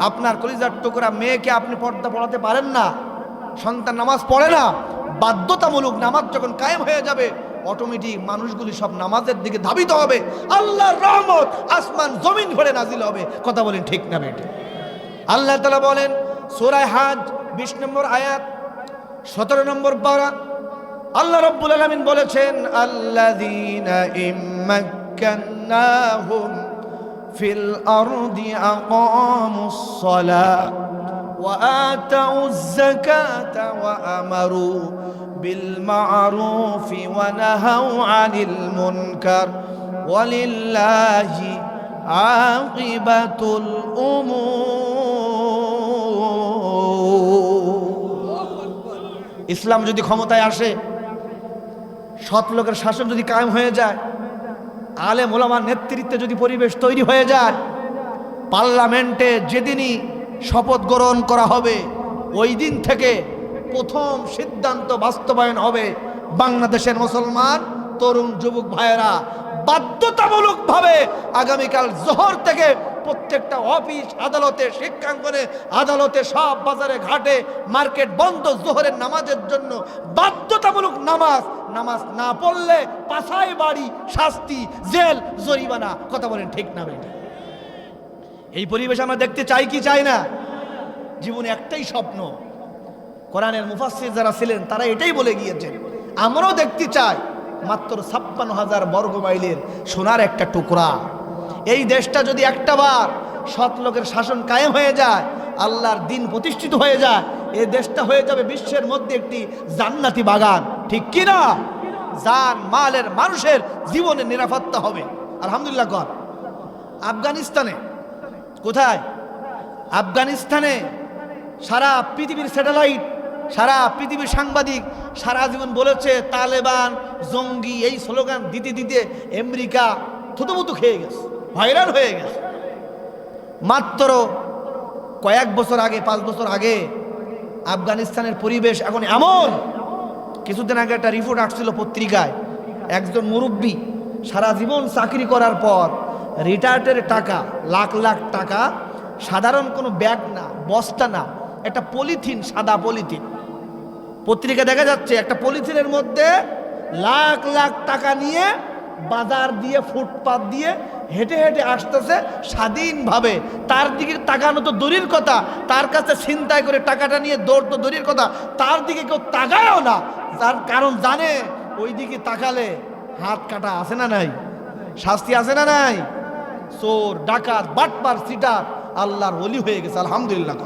আপনার কলিজার টুকরা মেয়েকে আপনি পর্দা পড়াতে পারেন না, সন্তান নামাজ পড়ে না, বাধ্যতামূলক নামাজ যখন কায়েম হয়ে যাবে অটোমেটিক মানুষগুলি সব নামাজের দিকে ধাবিত হবে, আল্লাহর রহমত আসমান জমিন ভরে নাজিল হবে। কথা বলেন ঠিক না বেটি? আল্লাহ তাআলা বলেন সূরা হজ 20 নম্বর আয়াত 17 নম্বর পারা, আল্লাহ রাব্বুল আলামিন বলেছেন আল্লাযীনা ইম্মাক্কান্নাহুম ফিল আরদি আকামুস সালাহ ওয়া আতাউয যাকাতা ওয়া আমারু বিল মা'রুফি ওয়া নাহাউ আনিল মুনকার ওয়ালিল্লাহি আকিবাতুল উমুর। ইসলাম যদি ক্ষমতায় আসে, সৎ লোকের শাসন যদি কায়েম হয়ে যায়, আলেম ওলামার নেতৃত্বে যদি পরিবেশ তৈরি হয়ে যায়, পার্লামেন্টে যেদিনই শপথ গ্রহণ করা হবে ওই দিন থেকে প্রথম সিদ্ধান্ত বাস্তবায়ন হবে, বাংলাদেশের মুসলমান তরুণ যুবক ভাইয়েরা বাধ্যতামূলকভাবে আগামীকাল জোহর থেকে প্রত্যেকটা অফিস আদালতে, শিক্ষাঙ্গনে, আদালতে, সব বাজারে ঘাটে মার্কেট বন্ধ জোহরের নামাজের জন্য বাধ্যতামূলক নামাজ। নামাজ না পড়লে পাছায় বাড়ি, শাস্তি, জেল, জরিমানা। কথা বলেন ঠিক না বেটা? এই পরিবেশ আমরা দেখতে চাই কি চাই না? জীবনে একটাই স্বপ্ন, কোরআনের মুফাসসির যারা ছিলেন তারা এটাই বলে গিয়েছেন, আমরাও দেখতে চাই মাত্র 56,000 বর্গ মাইলের সোনার একটা টুকরা এই দেশটা যদি একটাবার সৎ লোকের শাসন কায়েম হয়ে যায়, আল্লাহর দিন প্রতিষ্ঠিত হয়ে যায়, এই দেশটা হয়ে যাবে বিশ্বের মধ্যে একটি জান্নাতি বাগান। ঠিক কি না? জান মালের মানুষের জীবনের নিরাপত্তা হবে। আলহামদুলিল্লাহ। কর আফগানিস্তানে, কোথায়? আফগানিস্তানে সারা পৃথিবীর স্যাটেলাইট, সারা পৃথিবীর সাংবাদিক সারা জীবন বলেছে তালেবান জঙ্গি, এই স্লোগান দিতে দিতে আমেরিকা থুতুমুতু খেয়ে গেছে, হয়রান হয়ে গেছে। মাত্র কয়েক বছর আগে, 5 বছর আগে আফগানিস্তানের পরিবেশ এখন এমন। কিছুদিন আগে একটা রিপোর্ট আসছিল পত্রিকায়, একজন মুরব্বী সারা জীবন চাকরি করার পর রিটায়ার্ডের টাকা, লাখ লাখ টাকা, সাধারণ কোনো ব্যাগ না, বস্তা না, একটা পলিথিন, সাদা পলিথিন, পত্রিকা দেখা যাচ্ছে একটা পলিথিনের মধ্যে লাখ লাখ টাকা নিয়ে বাজার দিয়ে, ফুটপাত দিয়ে হেঁটে হেঁটে আসতেছে স্বাধীনভাবে। তার দিকে তাকানো তো দূরের কথা, তার কাছে ছিনতাই করে টাকাটা নিয়ে দৌড় তো দূরের কথা, তার দিকে কেউ তাকায়ও না। তার কারণ জানে ওই দিকে তাকালে হাত কাটা আছে না নাই, শাস্তি আছে না নাই। চোর, ডাকাত, বাটপার, সিটার আল্লাহর ওলি হয়ে গেছে। আলহামদুলিল্লাহ।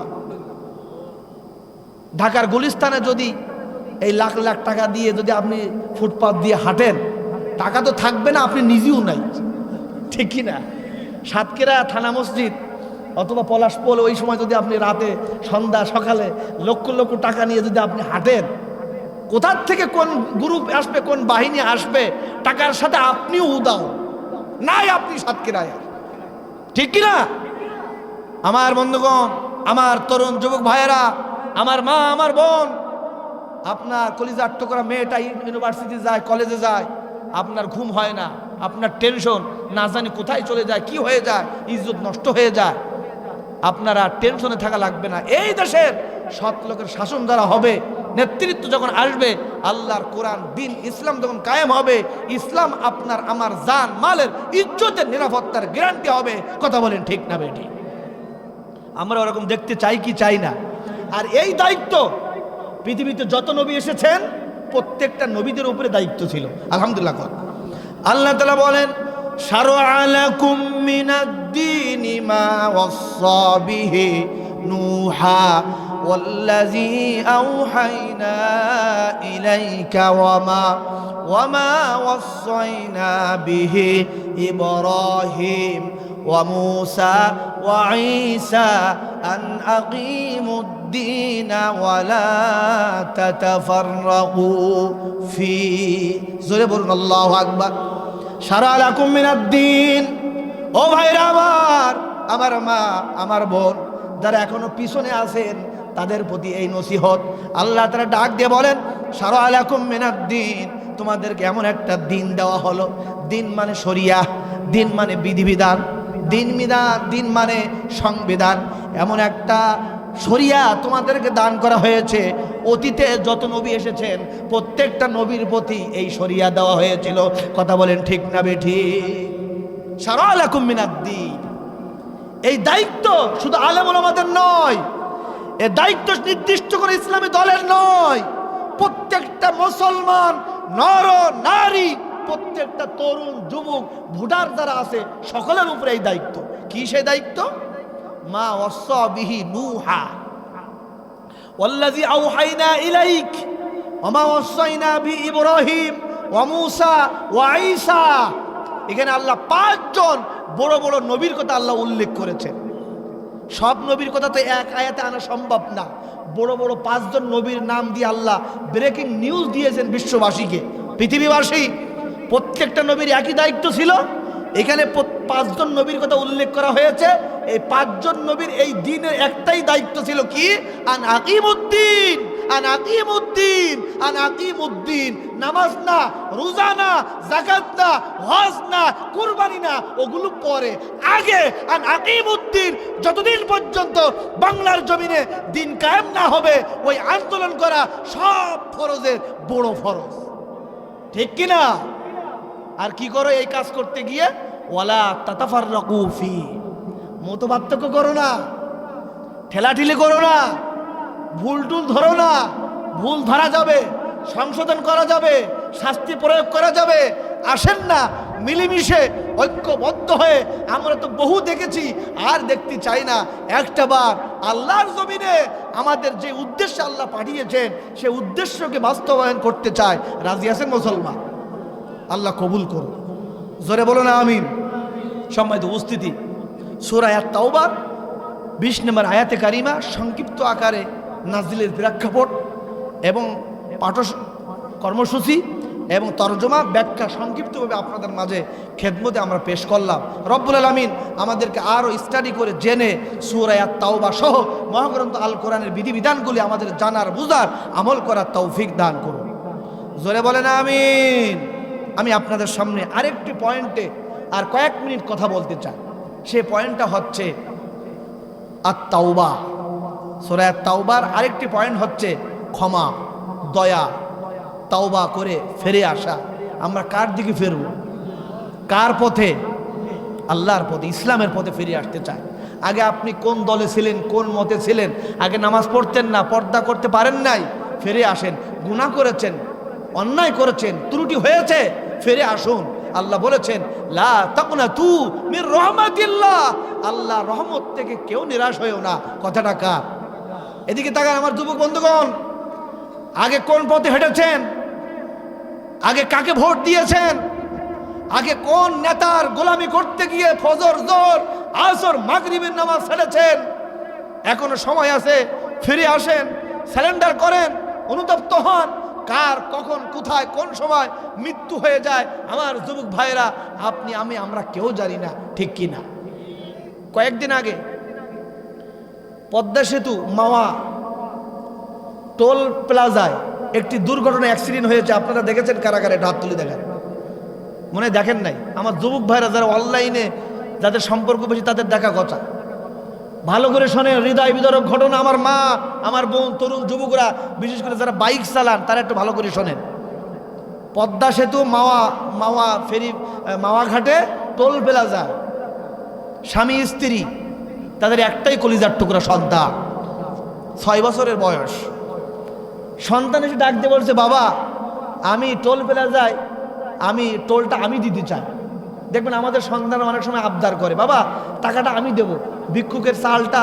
ঢাকার গুলিস্তানে যদি এই লাখ লাখ টাকা দিয়ে যদি আপনি ফুটপাত দিয়ে হাঁটেন, টাকা তো থাকবে না, আপনি নিজেও নাই। ঠিক কি না? সাতক্ষীরা থানা মসজিদ অথবা পলাশপোল, ওই সময় যদি আপনি রাতে, সন্ধ্যা, সকালে লক্ষ লক্ষ টাকা নিয়ে যদি আপনি হাঁটেন, কোথার থেকে কোন গ্রুপ আসবে, কোন বাহিনী আসবে, টাকার সাথে আপনিও উদাও নাই, আপনি সাতক্ষীরায়। ঠিক কি না? আমার বন্ধুগণ, আমার তরুণ যুবক ভাইয়েরা, আমার মা, আমার বোন, আপনার কলিজার টুকরা মেয়েটা ইউনিভার্সিটি যায়, কলেজে যায়, আপনার ঘুম হয় না, আপনার টেনশন, না জানি কোথায় চলে যায়, কি হয়ে যায়, ইজ্জত নষ্ট হয়ে যায়। আপনারা টেনশনে থাকা লাগবে না। এই দেশের সৎ লোকের শাসন যারা হবে, নেতৃত্ব যখন আসবে, আল্লাহর কোরআন, দিন, ইসলাম যখন কায়েম হবে, ইসলাম আপনার আমার জান মালের ইজ্জতের নিরাপত্তার গ্যারান্টি হবে। কথা বলেন ঠিক না বেটি? আমরা ওরকম দেখতে চাই কি চাই না? আর এই দায়িত্ব পৃথিবীতে যত নবী এসেছেন প্রত্যেকটা নবীদের উপরে দায়িত্ব ছিল। আলহামদুলিল্লাহ। আল্লাহ তাআলা বলেন শারআ লাকুম মিনাদ-দীনি মা ওয়াসসা বিহি নূহা ওয়াল্লাযী আওহাইনা ইলাইকা ওয়ামা ওয়াসাইনা বিহি ইব্রাহিম ওয়া মূসা ওয়া ঈসা আন আকিমুদ-দীন ওয়া লা তাতাফাররাকু ফি। জোরে বলুন আল্লাহু আকবার। শারআ লাকুম মিনাদ-দীন। ও ভাইরা আমার মা, আমার বোন যারা এখনো পিছনে আছেন, তাদের প্রতি এই নসিহত। আল্লাহ তাআলা ডাক দিয়ে বলেন শারআ লাকুম মিনাদ-দীন, তোমাদেরকে এমন একটা দিন দেওয়া হলো। দিন মানে শরিয়া, দিন মানে বিধিবিধান, দিন মানে সংবিধান। এমন একটা শরিয়া তোমাদেরকে দান করা হয়েছে। অতীতে যত নবী এসেছেন প্রত্যেকটা নবীর প্রতি এই শরিয়া দেওয়া হয়েছিল। কথা বলেন ঠিক না বেঠিক? শারা'a লাকুম মিনাদ-দীন, এই দায়িত্ব শুধু আলেম ওলামাদের নয়, এই দায়িত্ব নির্দিষ্ট করে ইসলামী দলের নয়, প্রত্যেকটা মুসলমান নর নারী, প্রত্যেকটা তরুণ যুবক ভোটার যারা আছে সকলের উপরে এই দায়িত্ব। কি সেই দায়িত্ব? মা ওয়াসা বিহি নূহা ওয়াল্লাযী আওহাইনা ইলাইক ওয়া মা ওয়াসাইনা বি ইব্রাহিম ওয়া মূসা ওয়া ঈসা। এখানে আল্লাহ 5 জন বড় বড় নবীর কথা আল্লাহ উল্লেখ করেছেন। সব নবীর কথা তো এক আয়াতে আনা সম্ভব না। বড় বড় 5 জন নবীর নাম দিয়ে আল্লাহ ব্রেকিং নিউজ দিয়েছেন বিশ্ববাসীকে, পৃথিবীবাসী। প্রত্যেকটা নবীর একই দায়িত্ব ছিল। এখানে 5 জন নবীর কথা উল্লেখ করা হয়েছে। এই 5 জন নবীর এই দিনের একটাই দায়িত্ব ছিল, কি? আন আকিমুদ্দিন, আন আকিমুদ্দিন, আন আকিমুদ্দিন। নামাজ না, রোজা না, যাকাত না, হজ না, কুরবানি না, ওগুলো পরে। আগে আন আকিমুদ্দিন, যতদিন পর্যন্ত বাংলার জমিনে দিন কায়েম না হবে ওই আন্দোলন করা সব ফরজের বড় ফরজ, ঠিক কি না? আর কি করো এই কাজ করতে গিয়ে? ওয়ালা তাতাফাররাকু ফি, মতপার্থক্য করো না, ঠেলাঠেলি করো না, ভুল টুল ধরো না। ভুল ধরা যাবে, সংশোধন করা যাবে, শাস্তি প্রয়োগ করা যাবে। আসেন না মিলেমিশে ঐক্যবদ্ধ হয়ে। আমরা তো বহু দেখেছি, আর দেখতে চাই না। একটা বার আল্লাহর জমিনে আমাদের যে উদ্দেশ্যে আল্লাহ পাঠিয়েছেন সে উদ্দেশ্যকে বাস্তবায়ন করতে চায়। রাজি আছেন মুসলমান? আল্লাহ কবুল করুন, জোরে বলো না আমিন। সম্মানিত উপস্থিতি, সূরা আত-তাওবার 20 নম্বর আয়াতে কারিমা সংক্ষিপ্ত আকারে নাজিলের প্রেক্ষাপট এবং পাঠ কর্মসূচি এবং তরজমা ব্যাখ্যা সংক্ষিপ্তভাবে আপনাদের মাঝে খেদমতে আমরা পেশ করলাম। রব্বুল আলামিন আমাদেরকে আরও স্টাডি করে জেনে সূরা আত-তাওবা সহ মহাগ্রন্থ আল কোরআনের বিধিবিধানগুলি আমাদের জানার, বুঝার, আমল করার তৌফিক দান করুন। জোরে বলেন আমিন। আমি আপনাদের সামনে আরেকটি পয়েন্টে আর কয়েক মিনিট কথা বলতে চাই। সে পয়েন্টটা হচ্ছে আত-তাওবা। সূরা আত-তাওবার আরেকটি পয়েন্ট হচ্ছে ক্ষমা, দয়া, তাওবা করে ফিরে আসা। আমরা কার দিকে ফিরব? কার পথে? আল্লাহর পথে, ইসলামের পথে ফিরে আসতে চাই। আগে আপনি কোন দলে ছিলেন, কোন মতে ছিলেন? আগে নামাজ পড়তেন না, পর্দা করতে পারেন নাই, ফিরে আসেন। গুনাহ করেছেন, অন্যায় করেছেন, ত্রুটি হয়েছে, ফিরে আসুন। আল্লাহ বলেছেন লা তাকনাতু মির রাহমাতিল্লাহ, আল্লাহ রহমত থেকে কেউ নিরাশ হয়েও না। কথাটা কার? এদিকে তাকান আমার যুবক বন্ধুগণ। আগে কোন পথে হেঁটেছেন? আগে কাকে ভোট দিয়েছেন? আগে কোন নেতার গোলামি করতে গিয়ে ফজর, যোহর, আসর, মাগরিবের নামাজ ছেড়েছেন? এখনো সময় আছে, ফিরে আসেন, সারেন্ডার করেন, অনুতপ্ত হন। কার কখন কোথায় কোন সময় মৃত্যু হয়ে যায় আমার যুবক ভাইরা আপনি আমি আমরা কেউ জানি না, ঠিক কি না? কয়েকদিন আগে পদ্মা সেতু মাওয়া টোল প্লাজায় একটি দুর্ঘটনা, অ্যাক্সিডেন্ট হয়েছে। আপনারা দেখেছেন কারা কারা? হাত তুলে দেখেন। মনে দেখেন নাই? আমার যুবক ভাইরা যারা অনলাইনে যাদের সম্পর্ক বেশি তাদের দেখা কথা। ভালো করে শোনেন, হৃদয় বিদারক ঘটনা। আমার মা, আমার বোন, তরুণ যুবকরা, বিশেষ করে যারা বাইক চালান তারা একটু ভালো করে শোনেন। পদ্মা সেতু মাওয়া ফেরি, মাওয়া ঘাটে টোল প্লাজা, স্বামী স্ত্রী, তাদের একটাই কলিজার টুকরা সন্তান, 6 বছরের বয়স। সন্তান এসে ডাক দিয়ে বলছে, বাবা আমি টোল প্লাজায় আমি টোলটা আমি দিতে চাই। দেখবেন আমাদের সন্তান অনেক সময় আবদার করে, বাবা টাকাটা আমি দেব, ভিক্ষুকের চালটা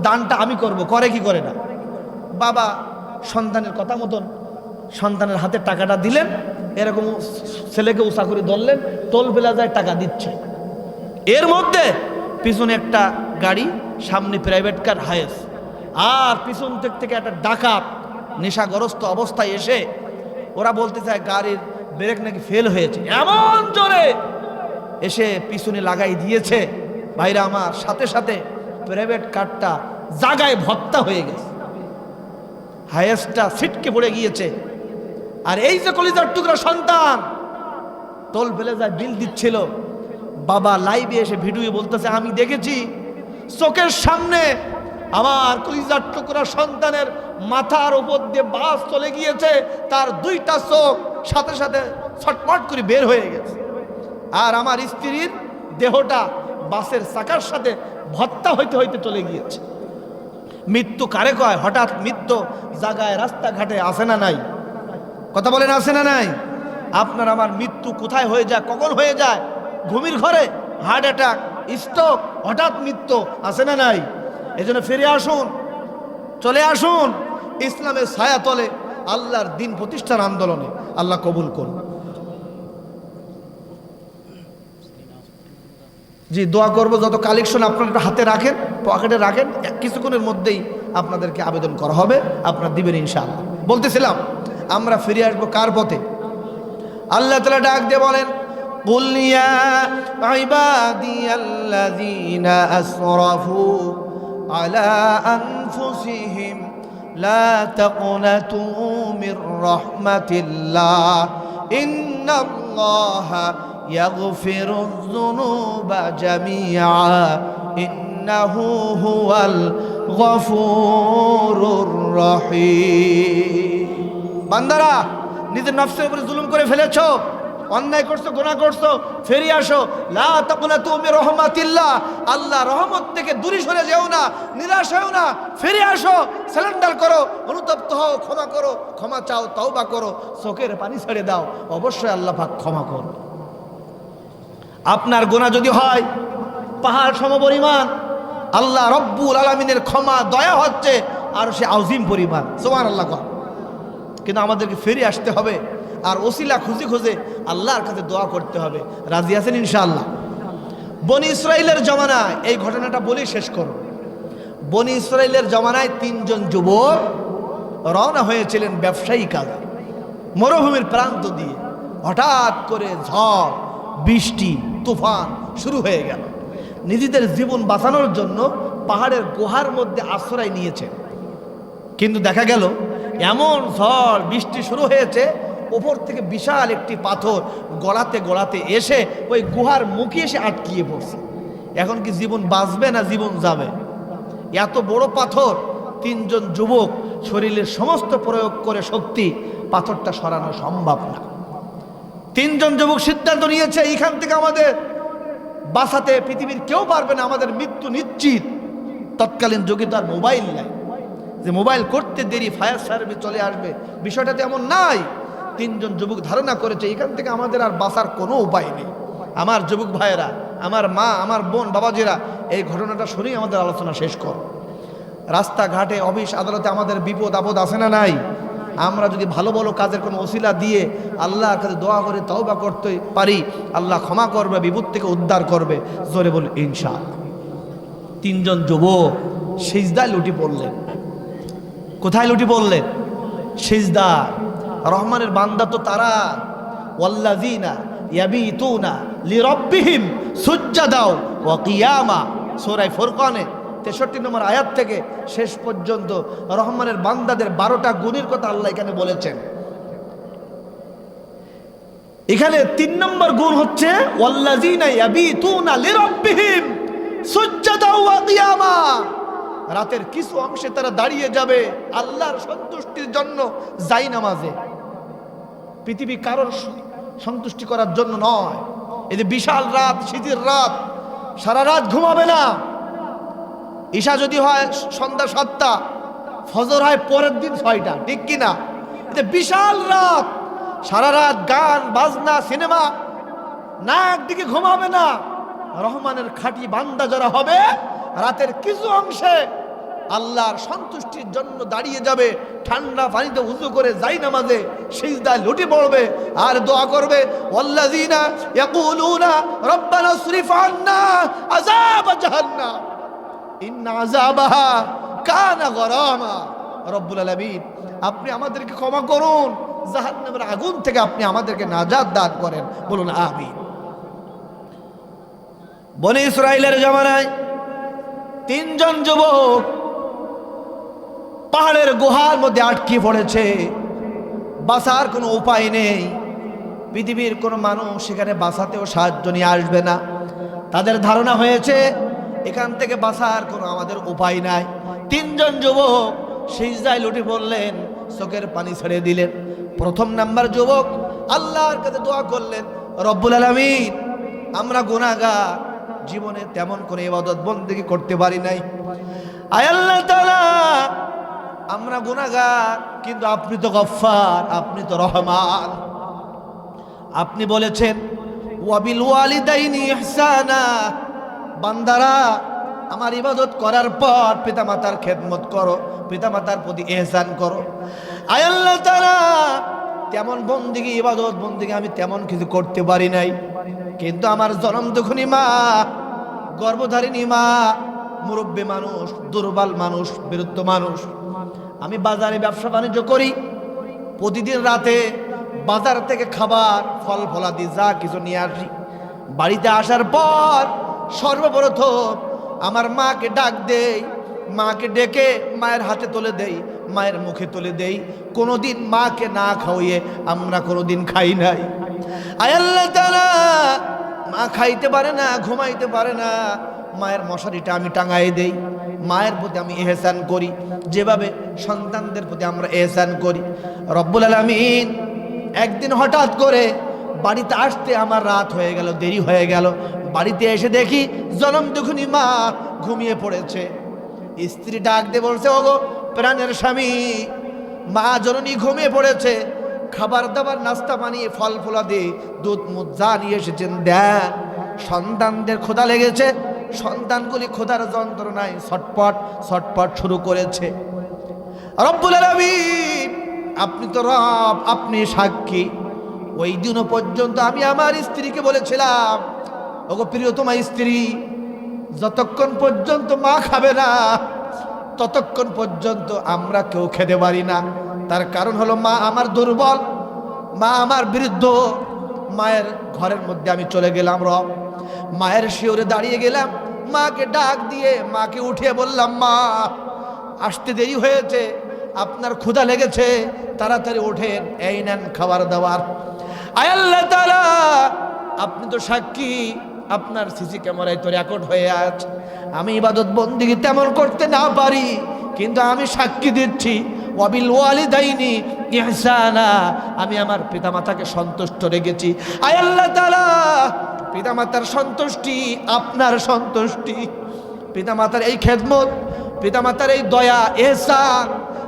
দানটা আমি করব। করে কি করে না? বাবা সন্তানের কথা মতন সন্তানের হাতে টাকাটা দিলেন, এরকম ছেলেকে উঁচা করে ধরলেন, টোল প্লাজায় টাকা দিচ্ছে। এর মধ্যে পিছনে একটা গাড়ি, সামনে প্রাইভেট কার হায়েস, আর পিছন থেকে একটা ডাকাত নেশাগ্রস্ত অবস্থায় এসে ওরা বলতে চায় গাড়ির ব্রেক নাকি ফেল হয়েছে, এমন জোরে এসে পিছনে লাগাই দিয়েছে। ভাইরা আমার, সাথে সাথে প্রাইভেট কারটা জায়গায় ভত্তা হয়ে গেছে, হায়েস্টটা ছিটকে পড়ে গিয়েছে। আর এই যে কলিজার টুকরা সন্তান টোল প্লাজায় বিল দিচ্ছিল, বাবা লাইভে এসে ভিডিও বলতেছে, আমি দেখেছি চোখের সামনে আমার কলিজার টুকরা সন্তানের মাথার উপর দিয়ে বাস চলে গিয়েছে, তার দুইটা চোখ সাথে সাথে ছটফট করে বের হয়ে গেছে। আর আমার স্ত্রীর দেহটা বাসের চাকার সাথে ভত্তা হইতে হইতে চলে গিয়েছে। মৃত্যু কারে কয়? হঠাৎ মৃত্যু জায়গায় রাস্তাঘাটে আসে না নাই? কথা বলেন, আসে না নাই? আপনার আমার মৃত্যু কোথায় হয়ে যায়, কখন হয়ে যায়? ঘুমির ঘরে, হার্ট অ্যাটাক, স্ট্রোক, হঠাৎ মৃত্যু আসে না নাই? এজন্য ফিরে আসুন, চলে আসুন ইসলামের ছায়া তলে, আল্লাহর দিন প্রতিষ্ঠার আন্দোলনে। আল্লাহ কবুল করুন। জি, দোয়া করবো। যত কালেকশন আপনারা হাতে রাখেন, পকেটে রাখেন, কিছুক্ষণের মধ্যেই আপনাদেরকে আবেদন করা হবে, আপনারা দিবেন ইনশাআল্লাহ। বলতেছিলাম আমরা ফিরে আসবো কার পথে? আল্লাহ তাআলা ডাক দিয়ে বলেন, কুল ইয়া ইবাদিয়াল্লাযীনা আসরাফু আলা আনফুসিহিম লা তাকনাতু মির রাহমাতিল্লাহ ইন্নাল্লাহা ইয়াগফিরুয যুনুবা জামিআ ইন্নাহু হুয়াল গফুরুর রহিম। বান্দারা, নিজের নফসের উপরে জুলুম করে ফেলেছো, অন্যায় করছো, গুনাহ করছো, ফিরে আসো। লা তাকুনাতু মির রাহমাতিল্লাহ, আল্লাহ রহমত থেকে দূরে সরে যেও না, নিরাশ হও না, ফিরে আসো, সারেন্ডার করো, অনুতপ্ত হও, ক্ষমা করো, ক্ষমা চাও, তওবা করো, চোখের পানি ছেড়ে দাও, অবশ্যই আল্লাহ পাক ক্ষমা করবে। আপনার গুনাহ যদি হয় পাহাড় সমপরিমাণ, আল্লাহ রব্বুল আলামিনের ক্ষমা দয়া হচ্ছে আর সে আযীম পরিমাণ। সুবহানাল্লাহ। কিন্তু আমাদেরকে ফিরে আসতে হবে আর ওসিলা খুঁজে খুঁজে আল্লাহর কাছে দোয়া করতে হবে। রাজি আছেন ইনশাআল্লাহ? বনি ইসরাইলের জমানায় এই ঘটনাটা বলেই শেষ করো। বনি ইসরাইলের জমানায় 3 জন যুবক রওনা হয়েছিলেন ব্যবসায়ী কাজে, মরুভূমির প্রান্ত দিয়ে। হঠাৎ করে ঝড়, বৃষ্টি, তুফান শুরু হয়ে গেল। নিজেদের জীবন বাঁচানোর জন্য পাহাড়ের গুহার মধ্যে আশ্রয় নিয়েছেন। কিন্তু দেখা গেল এমন ঝড় বৃষ্টি শুরু হয়েছে, ওপর থেকে বিশাল একটি পাথর গড়াতে গড়াতে এসে ওই গুহার মুখে এসে আটকিয়ে পড়ছে। এখন কি জীবন বাঁচবে না জীবন যাবে? এত বড় পাথর, 3 জন যুবক শরীরের সমস্ত প্রয়োগ করে শক্তি পাথরটা সরানো সম্ভব না। 3 জন যুবক সিদ্ধান্ত নিয়েছে, এখান থেকে আমাদের বাঁচাতে পৃথিবীর কেউ পারবে না, আমাদের মৃত্যু নিশ্চিত। তৎকালীন যুগে তো আর মোবাইল নাই যে মোবাইল করতে দেরি ফায়ার সার্ভিস চলে আসবে, বিষয়টা তেমন নাই। 3 জন যুবক ধারণা করেছে এখান থেকে আমাদের আর বাঁচার কোনো উপায় নেই। আমার যুবক ভাইয়েরা, আমার মা, আমার বোন, বাবাজিরা, এই ঘটনাটা শুনেই আমাদের আলোচনা শেষ কর। রাস্তাঘাটে, অফিস আদালতে আমাদের বিপদ আপদ আছে না নাই? আমরা যদি ভালো ভালো কাজের কোনো ওসিলা দিয়ে আল্লাহর কাছে দোয়া করে তওবা করতে পারি, আল্লাহ ক্ষমা করবে, বিপদ থেকে উদ্ধার করবে। জোরে বল ইনশাআল্লাহ। 3 জন যুবক সিজদায় লুটি পড়লেন। কোথায় লুটি পড়লেন? সিজদা। রহমানের বান্দা তো তারা, ওয়াল্লাযিনা ইয়াবিতুনা লিরাব্বিহিম সুজদাও ওয়া কিয়ামা। সূরা ফুরকানে 63 নম্বর আয়াত থেকে শেষ পর্যন্ত রহমানের বান্দাদের 12টা গুণের কথা আল্লাহ এখানে বলেছেন। এখানে 3 নম্বর গুণ হচ্ছে ওয়াল্লাযিনা ইয়াবিতুনা লিরাব্বিহিম সুজদাও ওয়া কিয়ামা। রাতের কিছু অংশে তারা দাঁড়িয়ে যাবে আল্লাহর সন্তুষ্টির জন্য যাই নামাজে। পৃথিবী কারোর সন্তুষ্টি করার জন্য নয়। এই যে বিশাল রাত, শীতের রাত, সারা রাত ঘুমাবে না। ঈশা যদি হয় সন্ধ্যা 7টা, ফজর হয় পরের দিন 6টা, ঠিক কিনা? এই যে বিশাল রাত, সারা রাত গান বাজনা, সিনেমা, না একদিকে ঘুমাবে না। রহমানের খাঁটি বান্দা যারা হবে, রাতের কিছু অংশে আল্লাহর সন্তুষ্টির জন্য দাঁড়িয়ে যাবে, ঠান্ডা পানিতে উযু করে যাই নামাজে সিজদায় লুটি পড়বে আর দোয়া করবে, ওয়াল্লাযিনা ইয়াকুলুনা রব্বানা ইসরিফ আন্না আযাব জাহান্নাম ইন্না আযাবাহা কানা গরামা। রব্বুল আলামিন, আপনি আমাদেরকে ক্ষমা করুন, জাহান্নামের আগুন থেকে আপনি আমাদেরকে নাজাত দান করেন। বলুন আমিন। বনি ইসরাইলের জামানায় 3 জন যুবক পাহাড়ের গুহার মধ্যে আটকে পড়েছে, বাঁচার কোনো উপায় নেই। পৃথিবীর কোনো মানুষ সেখানে বাঁচাতেও সাহায্য নিয়ে আসবে না। তাদের ধারণা হয়েছে এখান থেকে বাঁচার কোনো আমাদের উপায় নাই। তিনজন যুবক সিজদায় লুটে পড়লেন, চোখের পানি ছেড়ে দিলেন। প্রথম নাম্বার যুবক আল্লাহর কাছে দোয়া করলেন, রব্বুল আলামিন আমরা গুনাহগার, জীবনে তেমন কোনো ইবাদত বন্দেগী করতে পারি নাই। আয় আল্লাহ তাআলা আমরা গুনাহগার, কিন্তু আপনি তো গফফার, আপনি তো রহমান। আপনি বলেছেন ওয়াবিল ওয়ালিদাইনি ইহসানা, বান্দারা আমার ইবাদত করার পর পিতামাতার খেদমত করো, পিতামাতার প্রতি ইহসান করো। আয় আল্লাহ তাআলা তেমন বন্দেগী ইবাদত বন্দেগী আমি তেমন কিছু করতে পারি নাই, কিন্তু আমার জনম দুঃখিনী মা, গর্ভধারিণী মা, মুরব্বী মানুষ, দুর্বল মানুষ, বিরুদ্ধ মানুষ, আমি বাজারে ব্যবসা বাণিজ্য করি, প্রতিদিন রাতে বাজার থেকে খাবার ফল ফলাদি যা কিছু নিয়ে আসি। বাড়িতে আসার পর সর্বপ্রথম আমার মাকে ডাক দেই, মাকে ডেকে মায়ের হাতে তুলে দেই, মায়ের মুখে তুলে দেই। কোনোদিন মাকে না খাওয়িয়ে আমরা কোনোদিন খাই নাই। আয় আল্লাহ তাআলা মা খাইতে পারে না, ঘুমাইতে পারে না, মায়ের মশারিটা আমি টাঙাই দেই। মায়ের প্রতি আমি ইহসান করি, যেভাবে সন্তানদের প্রতি আমরা ইহসান করি। রব্বুল আলামিন একদিন হঠাৎ করে বাড়িতে আসতে আমার রাত হয়ে গেল, দেরি হয়ে গেল। বাড়িতে এসে দেখি জনম দুঃখিনী মা ঘুমিয়ে পড়েছে। স্ত্রী ডাক দিয়ে বলছে, ওগো প্রাণের স্বামী, মা জননী ঘুমিয়ে পড়েছে, খাবার দাবার নাস্তা বানিয়ে ফল ফলা দিয়ে দুধ মুধ যা নিয়ে এসেছেন দেন, সন্তানদের ক্ষুধা লেগেছে। সন্তানগুলি ক্ষুধার যন্ত্রণায় ছটপট ছটপট শুরু করেছে। রব্বুল আলামিন আপনি তো রব, আপনি সাক্ষী। ওই দিনও পর্যন্ত আমি আমার স্ত্রীকে বলেছিলাম, ওগো প্রিয়তমা স্ত্রী, যতক্ষণ পর্যন্ত মা খাবে না ততক্ষণ পর্যন্ত আমরা কেউ খেতে পারি না। তার কারণ হলো মা আমার দুর্বল, মা আমার বৃদ্ধ। মায়ের ঘরের মধ্যে আমি চলে গেলাম, রব মায়ের শিওরে দাঁড়িয়ে গেলাম, মাকে ডাক দিয়ে মাকে উঠিয়ে বললাম, মা আসতে দেরি হয়েছে, আপনার ক্ষুধা লেগেছে, তাড়াতাড়ি ওঠেন, এই নেন খাবার দাবার। আয় আল্লাহ তাআলা আপনি তো সাক্ষী, আপনার সিসি ক্যামেরায় তো রেকর্ড হয়ে আছে। আমি ইবাদত বন্দেগী তেমন করতে না পারি, কিন্তু আমি সাক্ষী দিচ্ছি ওয়াবিল ওয়ালিদাইনি ইহসানা, আমি আমার পিতামাতাকে সন্তুষ্ট রেখেছি। আয় আল্লাহ তাআলা পিতামাতার সন্তুষ্টি আপনার সন্তুষ্টি, পিতামাতার এই খেদমত, পিতামাতার এই দয়া ইহসান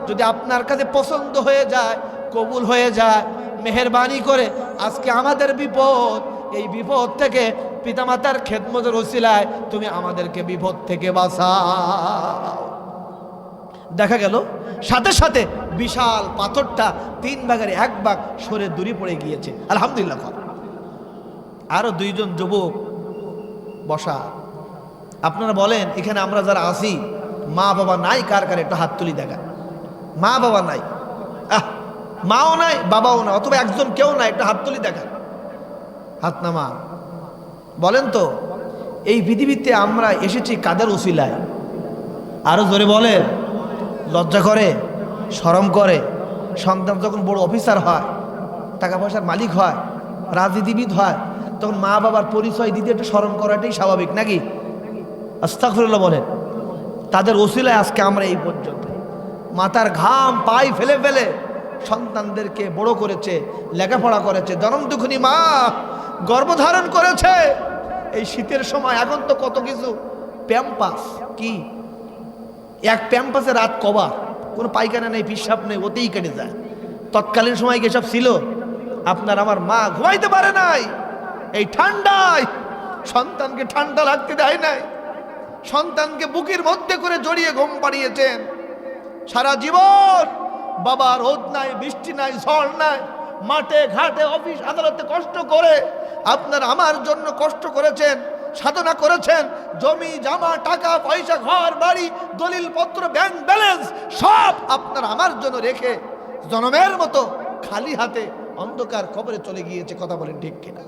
যদি আপনার কাছে পছন্দ হয়ে যায়, কবুল হয়ে যায়, মেহেরবানি করে আজকে আমাদের বিপদ, এই বিপদ থেকে পিতামাতার খেদমতের ওসিলায় তুমি আমাদেরকে বিপদ থেকে বাঁচাও। দেখা গেল সাথে সাথে বিশাল পাথরটা 3 ভাগের 1 ভাগ সরে দূরে পড়ে গিয়েছে। আলহামদুলিল্লাহ। আরো 2 জন যুবক বসা। আপনারা বলেন এখানে আমরা যারা আছি মা বাবা নাই কার কার একটু হাত তুলি দেখা। মা বাবা নাই, মাও নাই বাবাও না, অথবা একজন কেউ নাই, একটা হাত তুলি দেখা, হাত নামা। বলেন তো এই পৃথিবীতে আমরা এসেছি কাদের ওসিলায়? আরো জোরে বলেন। লজ্জা করে, শরম করে। সন্তান যখন বড় অফিসার হয়, টাকা পয়সার মালিক হয়, রাজনীতিবিদ হয়, তখন মা বাবার পরিচয় দিতে একটু শরম করাটাই স্বাভাবিক, নাকি? আস্তাগফিরুল্লাহ বলেন। তাদের ওসিলায় আজকে আমরা এই পর্যন্ত মাথার ঘাম পায়ে ফেলে ফেলে সন্তানদেরকে বড় করেছে, লেখাপড়া করেছে। জনম দুঃখিনী মা গর্ভধারণ করেছে এই শীতের সময়। এখন তো কত কিছু, প্যাম্পাস কি, এক প্যাম্পাসে রাত কবার, কোনো পায়খানা নেই, পিসাব নেই, ওতেই কেটে যায়। তৎকালীন সময় কি সব ছিল? আপনার আমার মা ঘুমাইতে পারে নাই এই ঠান্ডায়, সন্তানকে ঠান্ডা লাগতে দেয় নাই, সন্তানকে বুকের মধ্যে করে জড়িয়ে ঘুম পাড়িয়েছেন। সারা জীবন বাবা রোদ নাই, বৃষ্টি নাই, ঝড় নাই, মাঠে ঘাটে অফিস আদালতে কষ্ট করে আপনার আমার জন্য কষ্ট করেছেন, সাধনা করেছেন। জমি জামা টাকা পয়সা ঘর বাড়ি দলিল পত্র ব্যাংক ব্যালেন্স সব আপনার আমার জন্য রেখে জনমের মতো খালি হাতে অন্ধকার কবরে চলে গিয়েছে। কথা বলেন ঠিক কিনা?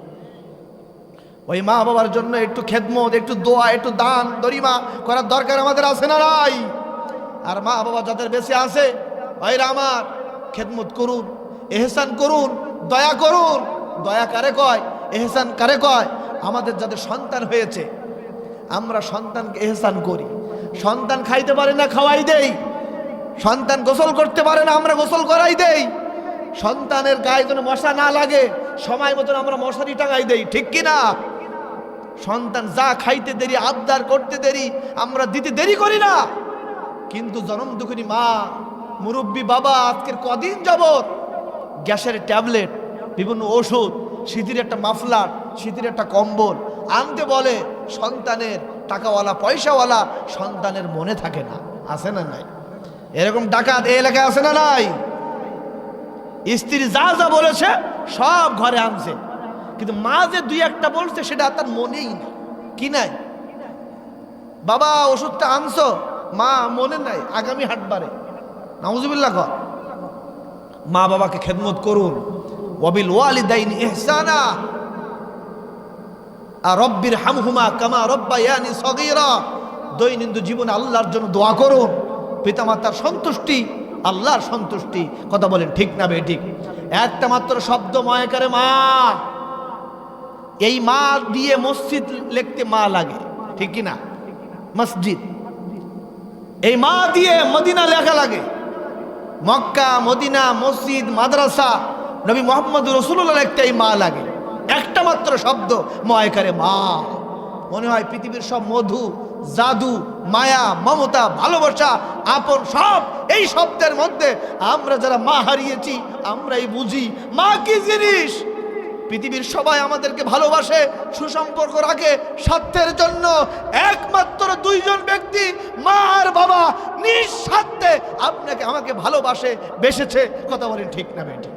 ওই মা বাবার জন্য একটু খেদমত, একটু দোয়া, একটু দান দরিমা করার দরকার আমাদের আছে না নাই? আর মা বাবা যাদের বেঁচে আছে ভাইরা আমার, খেদমত করুন, এহসান করুন, দয়া করুন। দয়া কারে কয়, এহসান কারে কয়? আমাদের যাদের সন্তান হয়েছে, আমরা সন্তানকে এহসান করি। সন্তান খাইতে পারে না, খাওয়াই দেই। সন্তান গোসল করতে পারে না, আমরা গোসল করাই দেই। সন্তানের গায়ে যেন মশা না লাগে সময় মতন আমরা মশারি টাঙাই দেই, ঠিক কি না? সন্তান যা খাইতে দেরি, আবদার করতে দেরি, আমরা দিতে দেরি করি না। কিন্তু জনম দুঃখিনী মা, মুরব্বী বাবা আজকের কদিন যাবত গ্যাসের ট্যাবলেট, বিভিন্ন ওষুধ, শীতের একটা মাফলার, শীতের একটা কম্বল আনতে বলে। সন্তানের টাকাওয়ালা পয়সাওয়ালা সন্তানের মনে থাকে না, আছে না নাই? এরকম ডাকাত এই এলাকায় আছে না নাই? স্ত্রী যা যা বলেছে সব ঘরে আনছে, কিন্তু মা যে দুই একটা বলছে সেটা তার মনেই নেই। কি নাই? বাবা ওষুধটা আনছো, মা মনে নাই, আগামী হাটবারে। নাউজুবিল্লাহ কর। মা বাবাকে খেদমত করুন। ওয়াবিল ওয়ালিদাইনি ইহসানা আর রব্বির হামহুমা কামা রব্বায়ানি সগীরা। দৈনন্দিন জীবনে আল্লাহর জন্য দোয়া করুন। পিতামাতার সন্তুষ্টি আল্লাহর সন্তুষ্টি। কথা বলেন ঠিক না বেঠিক? একটা মাত্র শব্দ ময়কারে মা। এই মা দিয়ে মসজিদ লিখতে মা লাগে, ঠিক কি না? মসজিদ। এই মা দিয়ে মদিনা লেখা লাগে। মক্কা, মদিনা, মসজিদ, মাদ্রাসা, নবী মুহাম্মদ রাসূলুল্লাহ লিখতে এই মা লাগে। একটা মাত্র শব্দ ময়কারে মা। মনে হয় পৃথিবীর সব মধু, জাদু, মায়া, মমতা, ভালোবাসা, আপন সব এই শব্দের মধ্যে। আমরা যারা মা হারিয়েছি আমরাই বুঝি মা কি জিনিস। পৃথিবীর সবাই আমাদেরকে ভালোবাসে, সুসম্পর্ক রাখে স্বার্থের জন্য। একমাত্র দুইজন ব্যক্তি, মা আর বাবা, নিঃস্বার্থে আপনাকে আমাকে ভালোবাসে, বেসেছে। কথা বলেন ঠিক না বেঠিক?